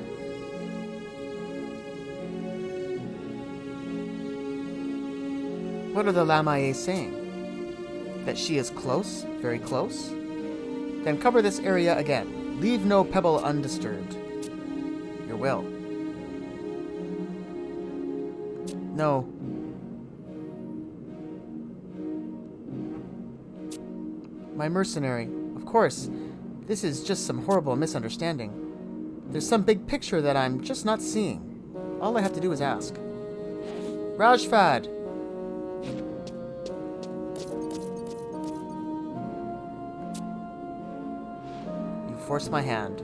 What are the Lamie saying? That she is close? Very close? Then cover this area again. Leave no pebble undisturbed. Your will. No. My mercenary. Of course, this is just some horrible misunderstanding. There's some big picture that I'm just not seeing. All I have to do is ask. Rajfad! force my hand.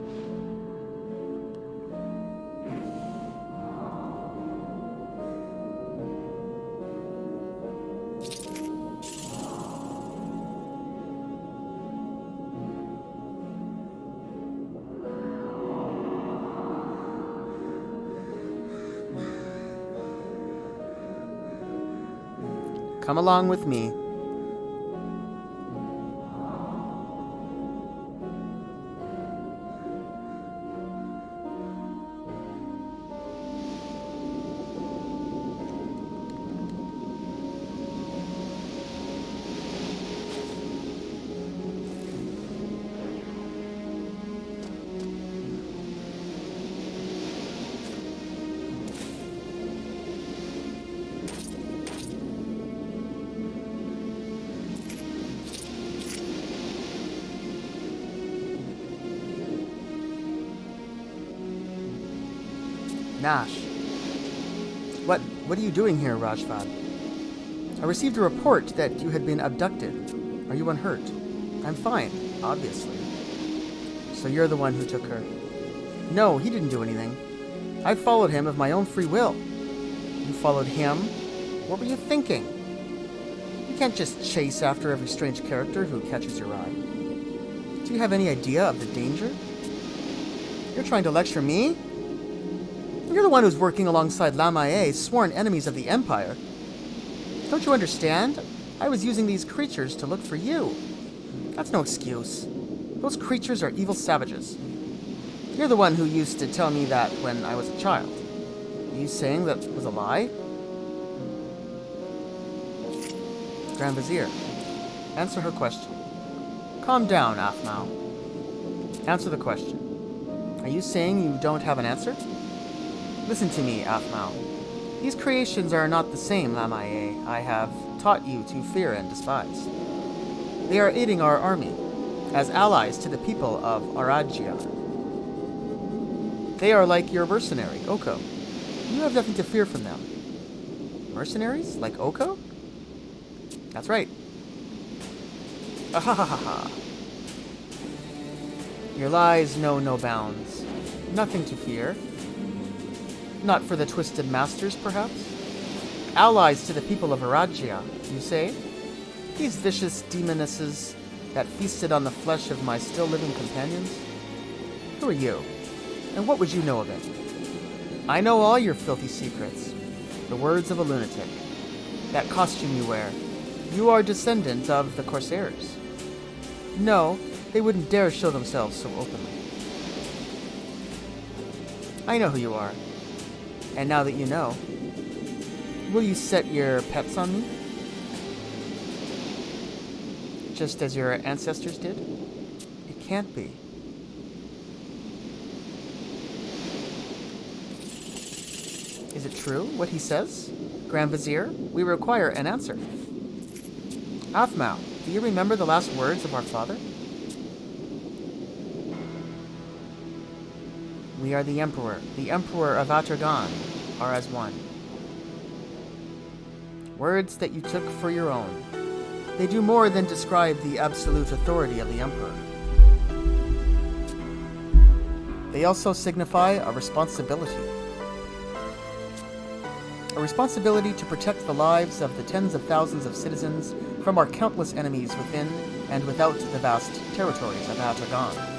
Come along with me. Nash. What are you doing here, Rajvad? I received a report that you had been abducted. Are you unhurt? I'm fine, obviously. So you're the one who took her. No, he didn't do anything. I followed him of my own free will. You followed him? What were you thinking? You can't just chase after every strange character who catches your eye. Do you have any idea of the danger? You're trying to lecture me? You're the one who's working alongside Lamae, sworn enemies of the Empire. Don't you understand? I was using these creatures to look for you. That's no excuse. Those creatures are evil savages. You're the one who used to tell me that when I was a child. Are you saying that was a lie? Grand Vizier, answer her question. Calm down, Aphmau. Answer the question. Are you saying you don't have an answer? Listen to me, Aphmau. These creations are not the same, Lamae. I have taught you to fear and despise. They are aiding our army, as allies to the people of Aragia. They are like your mercenary, Oko. You have nothing to fear from them. Mercenaries? Like Oko? That's right. Ahahaha. Your lies know no bounds. Nothing to fear. Not for the Twisted Masters, perhaps? Allies to the people of Aragia, you say? These vicious demonesses that feasted on the flesh of my still-living companions? Who are you? And what would you know of it? I know all your filthy secrets. The words of a lunatic. That costume you wear. You are descendant of the Corsairs. No, they wouldn't dare show themselves so openly. I know who you are. And now that you know, will you set your pets on me? Just as your ancestors did? It can't be. Is it true, what he says? Grand Vizier, we require an answer. Aphmau, do you remember the last words of our father? We are the Emperor of Atargan, are as one. Words that you took for your own. They do more than describe the absolute authority of the Emperor. They also signify a responsibility. A responsibility to protect the lives of the tens of thousands of citizens from our countless enemies within and without the vast territories of Atargan.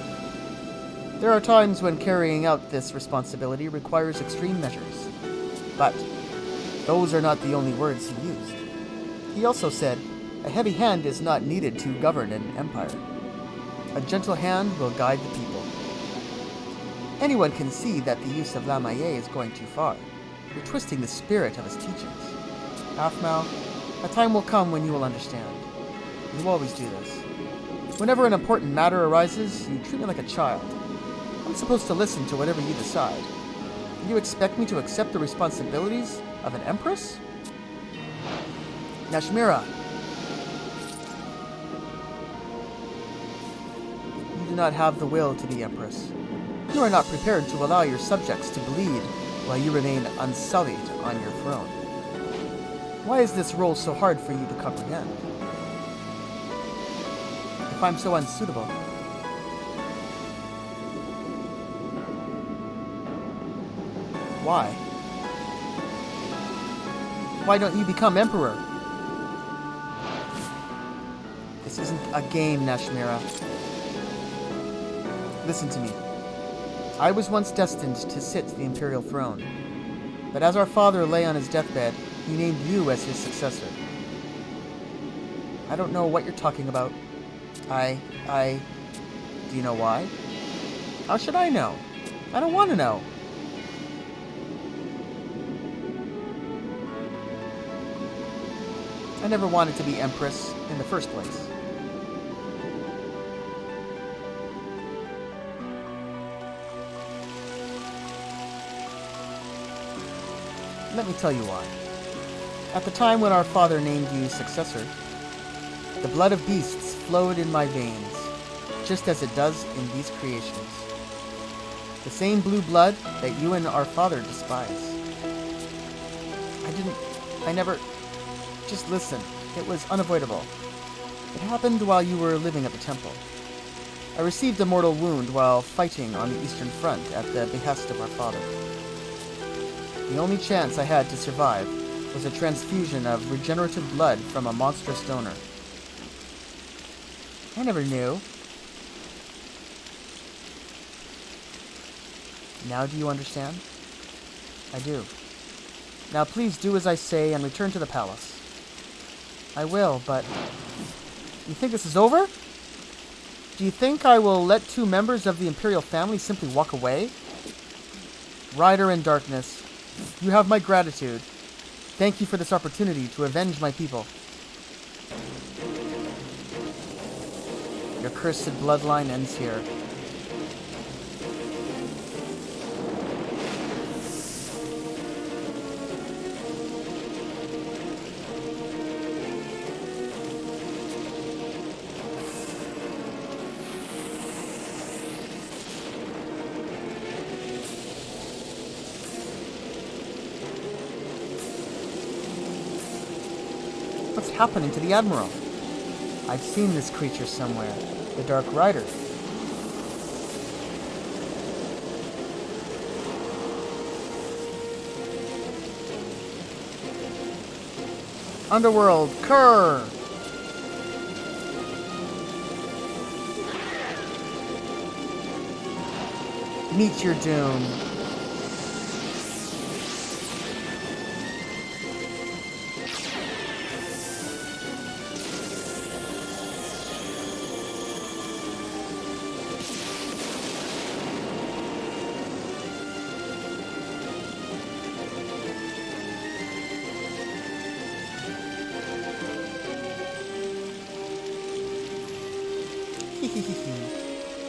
There are times when carrying out this responsibility requires extreme measures. But those are not the only words he used. He also said, a heavy hand is not needed to govern an empire. A gentle hand will guide the people. Anyone can see that the use of Lamae is going too far. You're twisting the spirit of his teachings. Aphmau, a time will come when you will understand. You always do this. Whenever an important matter arises, you treat me like a child. I'm supposed to listen to whatever you decide. Do you expect me to accept the responsibilities of an empress? Nashmira, you do not have the will to be empress. You are not prepared to allow your subjects to bleed while you remain unsullied on your throne. Why is this role so hard for you to comprehend? If I'm so unsuitable, Why? Why don't you become emperor? This isn't a game, Nashmira. Listen to me. I was once destined to sit the imperial throne, but as our father lay on his deathbed, he named you as his successor. I don't know what you're talking about. Do you know why? How should I know? I don't want to know. I never wanted to be empress in the first place. Let me tell you why. At the time when our father named you successor, the blood of beasts flowed in my veins, just as it does in these creations. The same blue blood that you and our father despise. I never... Just listen. It was unavoidable. It happened while you were living at the temple. I received a mortal wound while fighting on the Eastern Front at the behest of our father. The only chance I had to survive was a transfusion of regenerative blood from a monstrous donor. I never knew. Now do you understand? I do. Now please do as I say and return to the palace. I will, but... You think this is over? Do you think I will let two members of the Imperial family simply walk away? Rider in darkness, you have my gratitude. Thank you for this opportunity to avenge my people. Your cursed bloodline ends here. What's happening to the Admiral? I've seen this creature somewhere. The Dark Rider. Underworld, Kerr! Meet your doom.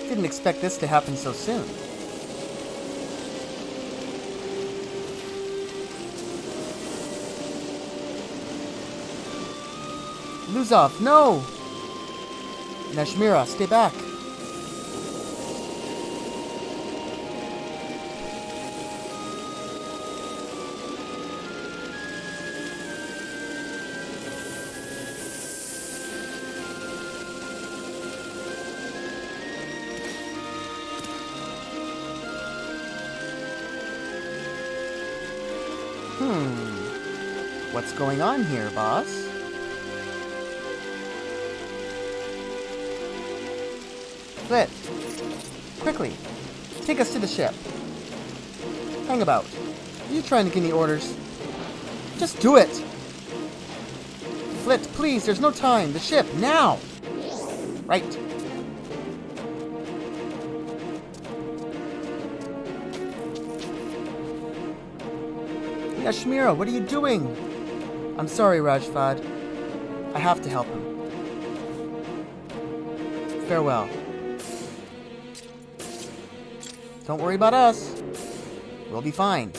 Didn't expect this to happen so soon. Luzov, no! Nashmira, stay back. What's going on here, boss? Flit! Quickly! Take us to the ship. Hang about. Are you trying to give me orders? Just do it! Flit, please, there's no time. The ship, now! Right. Yashmira, what are you doing? I'm sorry, Rajvad. I have to help him. Farewell. Don't worry about us. We'll be fine.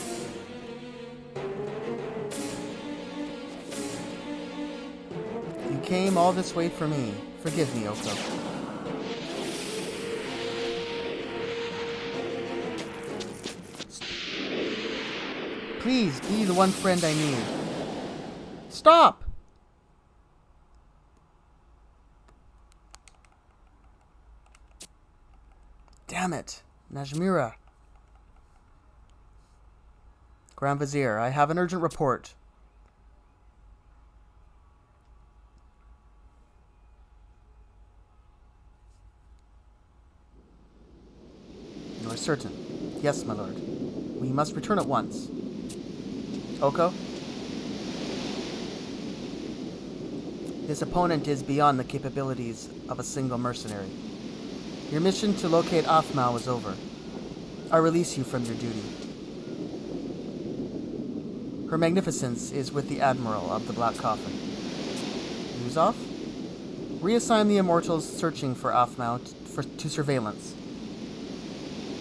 You came all this way for me. Forgive me, Oko. Please, be the one friend I need. Stop! Damn it, Najmira. Grand Vizier, I have an urgent report. You are certain? Yes, my lord. We must return at once. Oko? This opponent is beyond the capabilities of a single mercenary. Your mission to locate Athmau is over. I release you from your duty. Her Magnificence is with the Admiral of the Black Coffin. Yuzov? Reassign the Immortals searching for Athmau to surveillance.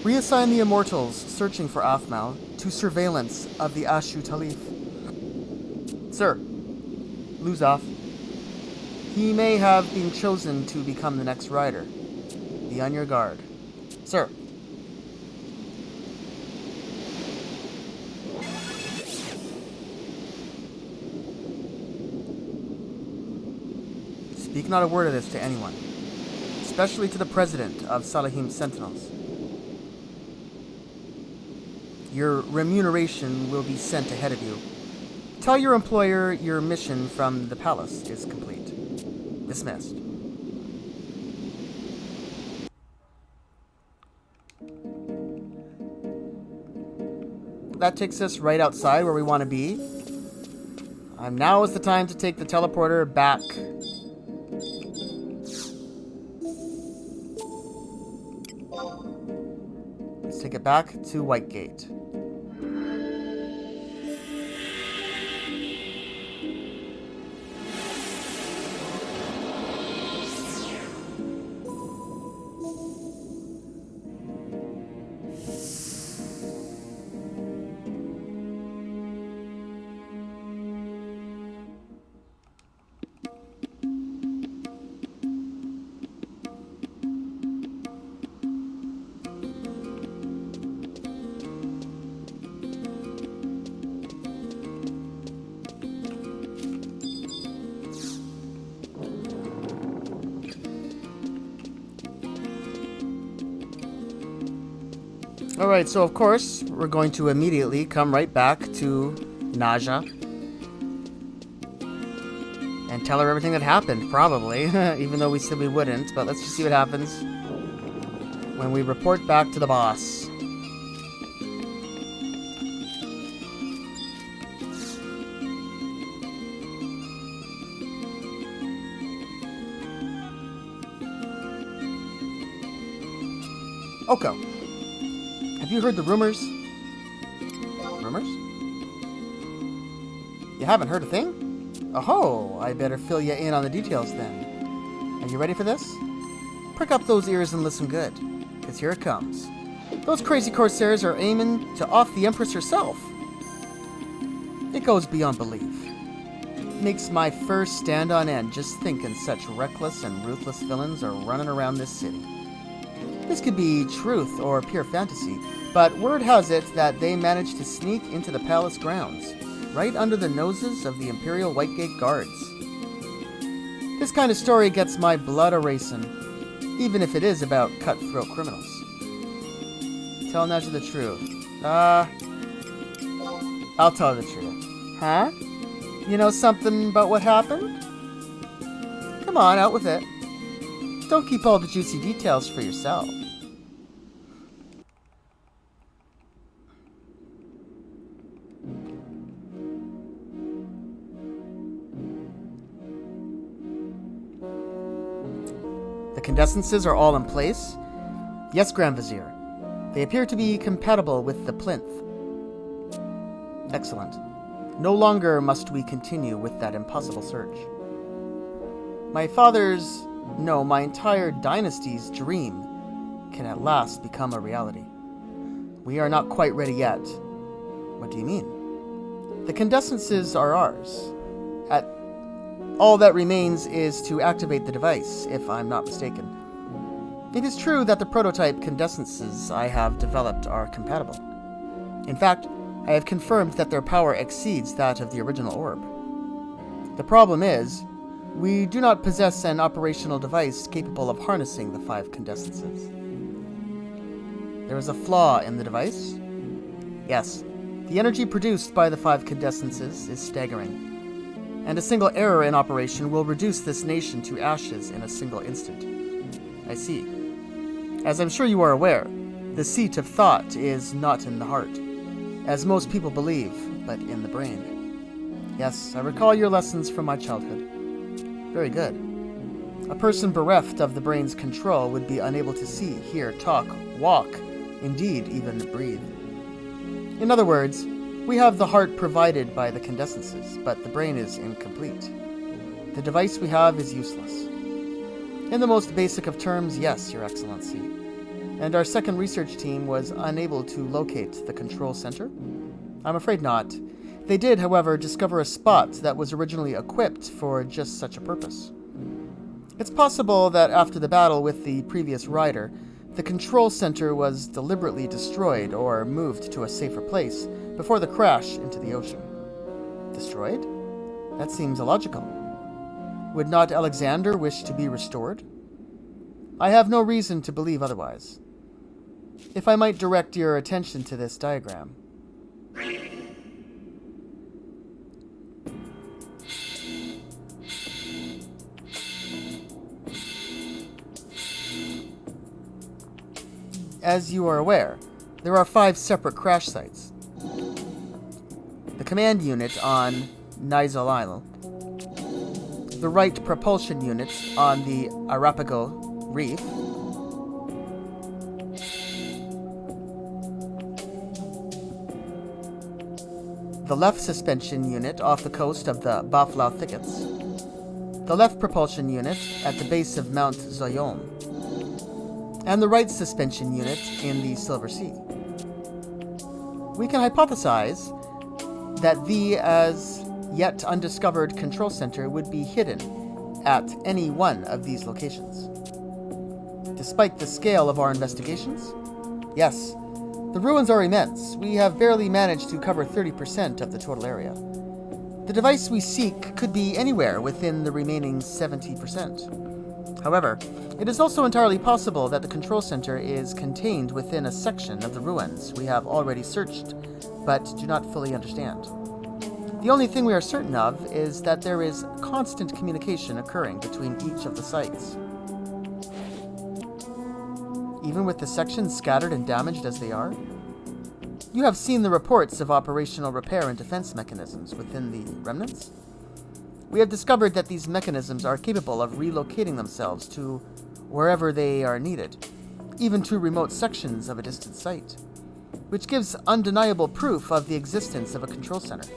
Reassign the Immortals searching for Athmau to surveillance of the Ashu Talif. Sir, Luzov. He may have been chosen to become the next rider. Be on your guard. Sir. Speak not a word of this to anyone, especially to the President of Salahim's Sentinels. Your remuneration will be sent ahead of you. Tell your employer your mission from the palace is complete. Dismissed. That takes us right outside where we want to be. Now is the time to take the teleporter back. Let's take it back to Whitegate. Alright, so of course, we're going to immediately come right back to Naja. And tell her everything that happened, probably. Even though we said we wouldn't, but let's just see what happens when we report back to the boss. Oko. Have you heard the rumors? Rumors? You haven't heard a thing? Oh, I better fill you in on the details then. Are you ready for this? Prick up those ears and listen good, because here it comes. Those crazy corsairs are aiming to off the Empress herself. It goes beyond belief. Makes my fur stand on end just thinking such reckless and ruthless villains are running around this city. This could be truth or pure fantasy, but word has it that they managed to sneak into the palace grounds, right under the noses of the Imperial Whitegate guards. This kind of story gets my blood a-racing, even if it is about cutthroat criminals. Tell Naja the truth. I'll tell her the truth. Huh? You know something about what happened? Come on, out with it. Don't keep all the juicy details for yourself. The condescences are all in place? Yes, Grand Vizier. They appear to be compatible with the plinth. Excellent. No longer must we continue with that impossible search. My entire dynasty's dream can at last become a reality. We are not quite ready yet. What do you mean? The condescences are ours. All that remains is to activate the device, if I'm not mistaken. It is true that the prototype condescences I have developed are compatible. In fact, I have confirmed that their power exceeds that of the original orb. The problem is, we do not possess an operational device capable of harnessing the 5 condescences. There is a flaw in the device? Yes. The energy produced by the 5 quintessences is staggering, and a single error in operation will reduce this nation to ashes in a single instant. I see. As I'm sure you are aware, the seat of thought is not in the heart, as most people believe, but in the brain. Yes, I recall your lessons from my childhood. Very good. A person bereft of the brain's control would be unable to see, hear, talk, walk, indeed, even breathe. In other words, we have the heart provided by the quintessences, but the brain is incomplete. The device we have is useless. In the most basic of terms, yes, Your Excellency. And our second research team was unable to locate the control center? I'm afraid not. They did, however, discover a spot that was originally equipped for just such a purpose. It's possible that after the battle with the previous rider, the control center was deliberately destroyed or moved to a safer place before the crash into the ocean. Destroyed? That seems illogical. Would not Alexander wish to be restored? I have no reason to believe otherwise. If I might direct your attention to this diagram. As you are aware, there are 5 separate crash sites. The command unit on Nizal Isle, the right propulsion unit on the Arapago Reef, the left suspension unit off the coast of the Baflau Thickets, the left propulsion unit at the base of Mount Zoyom, and the right suspension unit in the Silver Sea. We can hypothesize that the as yet undiscovered control center would be hidden at any one of these locations. Despite the scale of our investigations, yes, the ruins are immense. We have barely managed to cover 30% of the total area. The device we seek could be anywhere within the remaining 70%. However, it is also entirely possible that the control center is contained within a section of the ruins we have already searched, but do not fully understand. The only thing we are certain of is that there is constant communication occurring between each of the sites. Even with the sections scattered and damaged as they are? You have seen the reports of operational repair and defense mechanisms within the remnants? We have discovered that these mechanisms are capable of relocating themselves to wherever they are needed, even to remote sections of a distant site, which gives undeniable proof of the existence of a control center.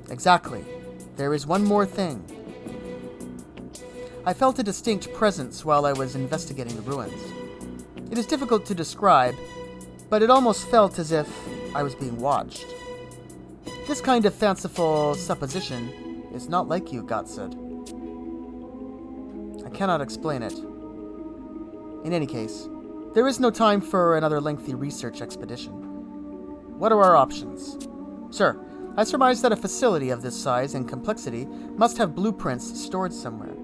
Exactly. There is one more thing. I felt a distinct presence while I was investigating the ruins. It is difficult to describe, but it almost felt as if I was being watched. This kind of fanciful supposition is not like you, Godsud. I cannot explain it. In any case, there is no time for another lengthy research expedition. What are our options? Sir, I surmise that a facility of this size and complexity must have blueprints stored somewhere.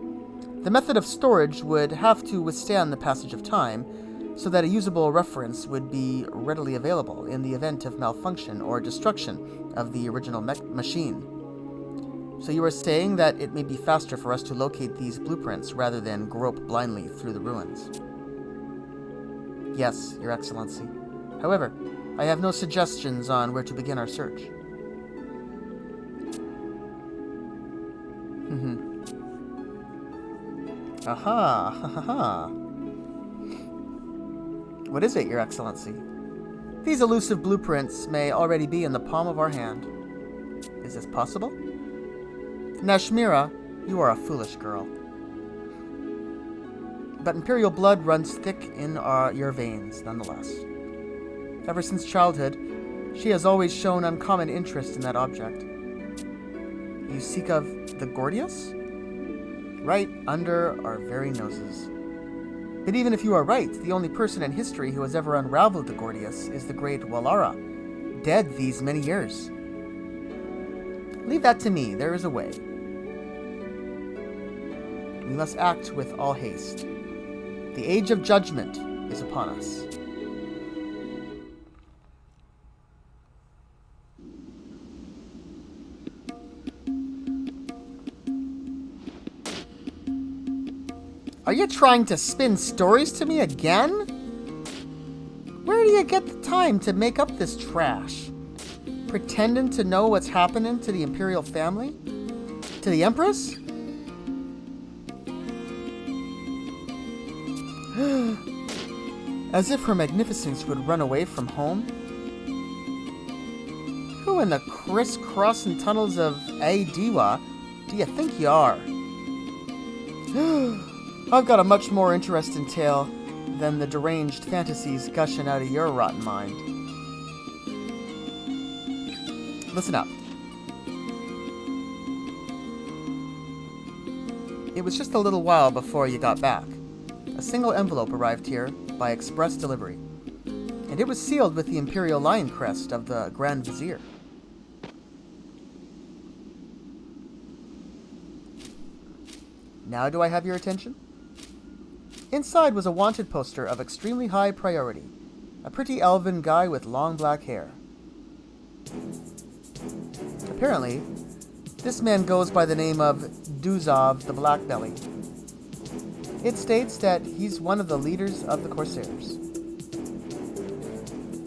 The method of storage would have to withstand the passage of time, so that a usable reference would be readily available in the event of malfunction or destruction of the original machine. So you are saying that it may be faster for us to locate these blueprints rather than grope blindly through the ruins? Yes, Your Excellency. However, I have no suggestions on where to begin our search. Aha, ha ha ha. What is it, Your Excellency? These elusive blueprints may already be in the palm of our hand. Is this possible? Nashmira, you are a foolish girl. But Imperial blood runs thick in your veins, nonetheless. Ever since childhood, she has always shown uncommon interest in that object. You speak of the Gordius? Right under our very noses. But even if you are right, the only person in history who has ever unraveled the Gordius is the great Walara, dead these many years. Leave that to me. There is a way. We must act with all haste. The age of judgment is upon us. Are you trying to spin stories to me again? Where do you get the time to make up this trash? Pretending to know what's happening to the Imperial family? To the Empress? As if Her Magnificence would run away from home? Who in the crisscrossing tunnels of Adiwa do you think you are? I've got a much more interesting tale than the deranged fantasies gushing out of your rotten mind. Listen up. It was just a little while before you got back. A single envelope arrived here by express delivery, and it was sealed with the imperial lion crest of the Grand Vizier. Now do I have your attention? Inside was a wanted poster of extremely high priority, a pretty elven guy with long black hair. Apparently, this man goes by the name of Duzov the Blackbelly. It states that he's one of the leaders of the Corsairs.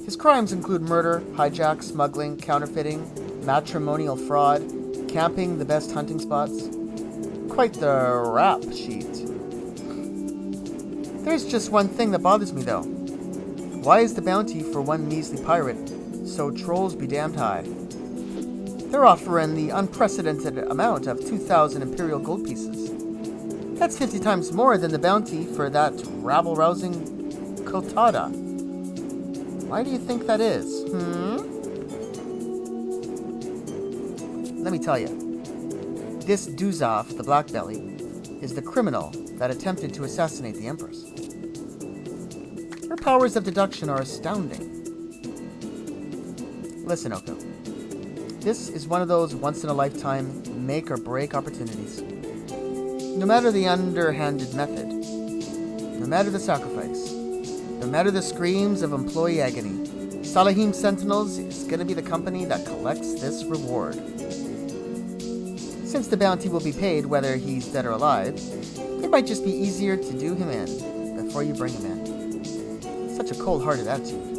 His crimes include murder, hijack, smuggling, counterfeiting, matrimonial fraud, camping the best hunting spots. Quite the rap sheet. There's just one thing that bothers me, though. Why is the bounty for one measly pirate so trolls be damned high? They're offering the unprecedented amount of 2,000 imperial gold pieces. That's 50 times more than the bounty for that rabble-rousing Kotada. Why do you think that is, Let me tell you. This Duzov, the Blackbelly, is the criminal that attempted to assassinate the Empress. Her powers of deduction are astounding. Listen, Oko. This is one of those once-in-a-lifetime make-or-break opportunities. No matter the underhanded method, no matter the sacrifice, no matter the screams of employee agony, Salahim Sentinels is going to be the company that collects this reward. Since the bounty will be paid whether he's dead or alive, it might just be easier to do him in before you bring him in. Such a cold-hearted attitude.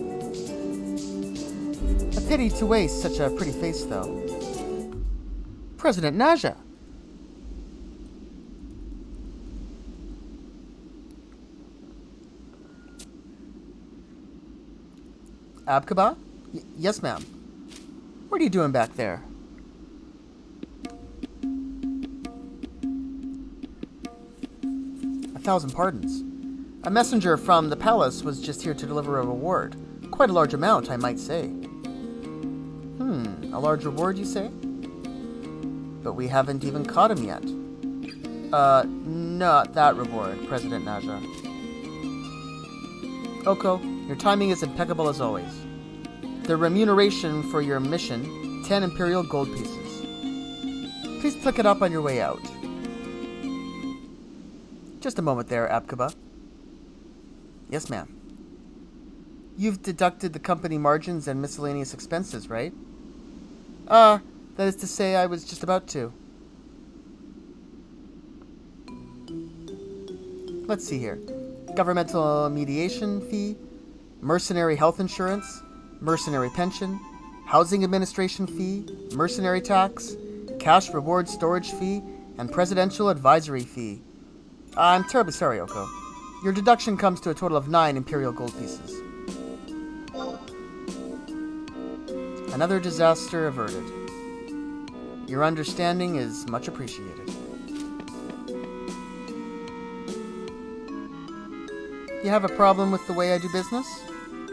A pity to waste such a pretty face, though. President Naja! Abkaba? Yes, ma'am. What are you doing back there? A thousand pardons. A messenger from the palace was just here to deliver a reward. Quite a large amount, I might say. A large reward, you say? But we haven't even caught him yet. Not that reward, President Naja. Oko, your timing is impeccable as always. The remuneration for your mission, 10 imperial gold pieces. Please pick it up on your way out. Just a moment there, Abkaba. Yes, ma'am. You've deducted the company margins and miscellaneous expenses, right? That is to say, I was just about to. Let's see here. Governmental mediation fee, mercenary health insurance, mercenary pension, housing administration fee, mercenary tax, cash reward storage fee, and presidential advisory fee. I'm terribly sorry, Oko. Your deduction comes to a total of 9 imperial gold pieces. Another disaster averted. Your understanding is much appreciated. You have a problem with the way I do business?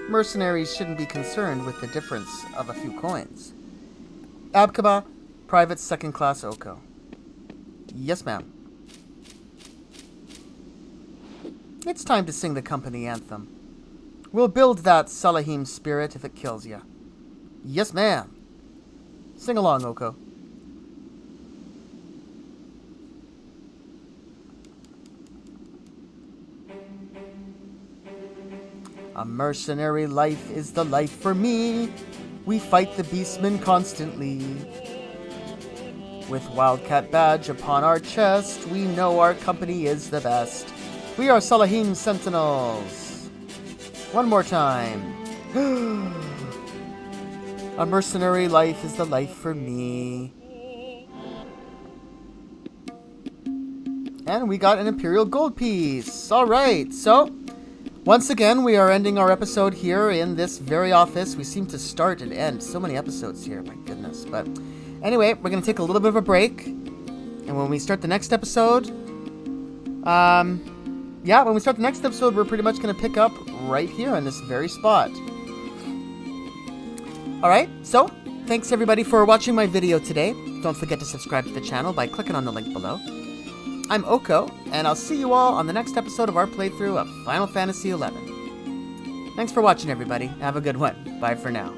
Mercenaries shouldn't be concerned with the difference of a few coins. Abkaba, Private Second Class Oko. Yes, ma'am. It's time to sing the company anthem. We'll build that Salahim spirit if it kills ya. Yes, ma'am. Sing along, Oko. A mercenary life is the life for me. We fight the beastmen constantly. With Wildcat badge upon our chest, we know our company is the best. We are Salahim Sentinels. One more time. A mercenary life is the life for me. And we got an Imperial Gold piece. Alright, so once again, we are ending our episode here in this very office. We seem to start and end so many episodes here, my goodness. But anyway, we're going to take a little bit of a break. And when we start the next episode, we're pretty much going to pick up right here in this very spot. Alright, so thanks everybody for watching my video today. Don't forget to subscribe to the channel by clicking on the link below. I'm Oko, and I'll see you all on the next episode of our playthrough of Final Fantasy XI. Thanks for watching, everybody. Have a good one. Bye for now.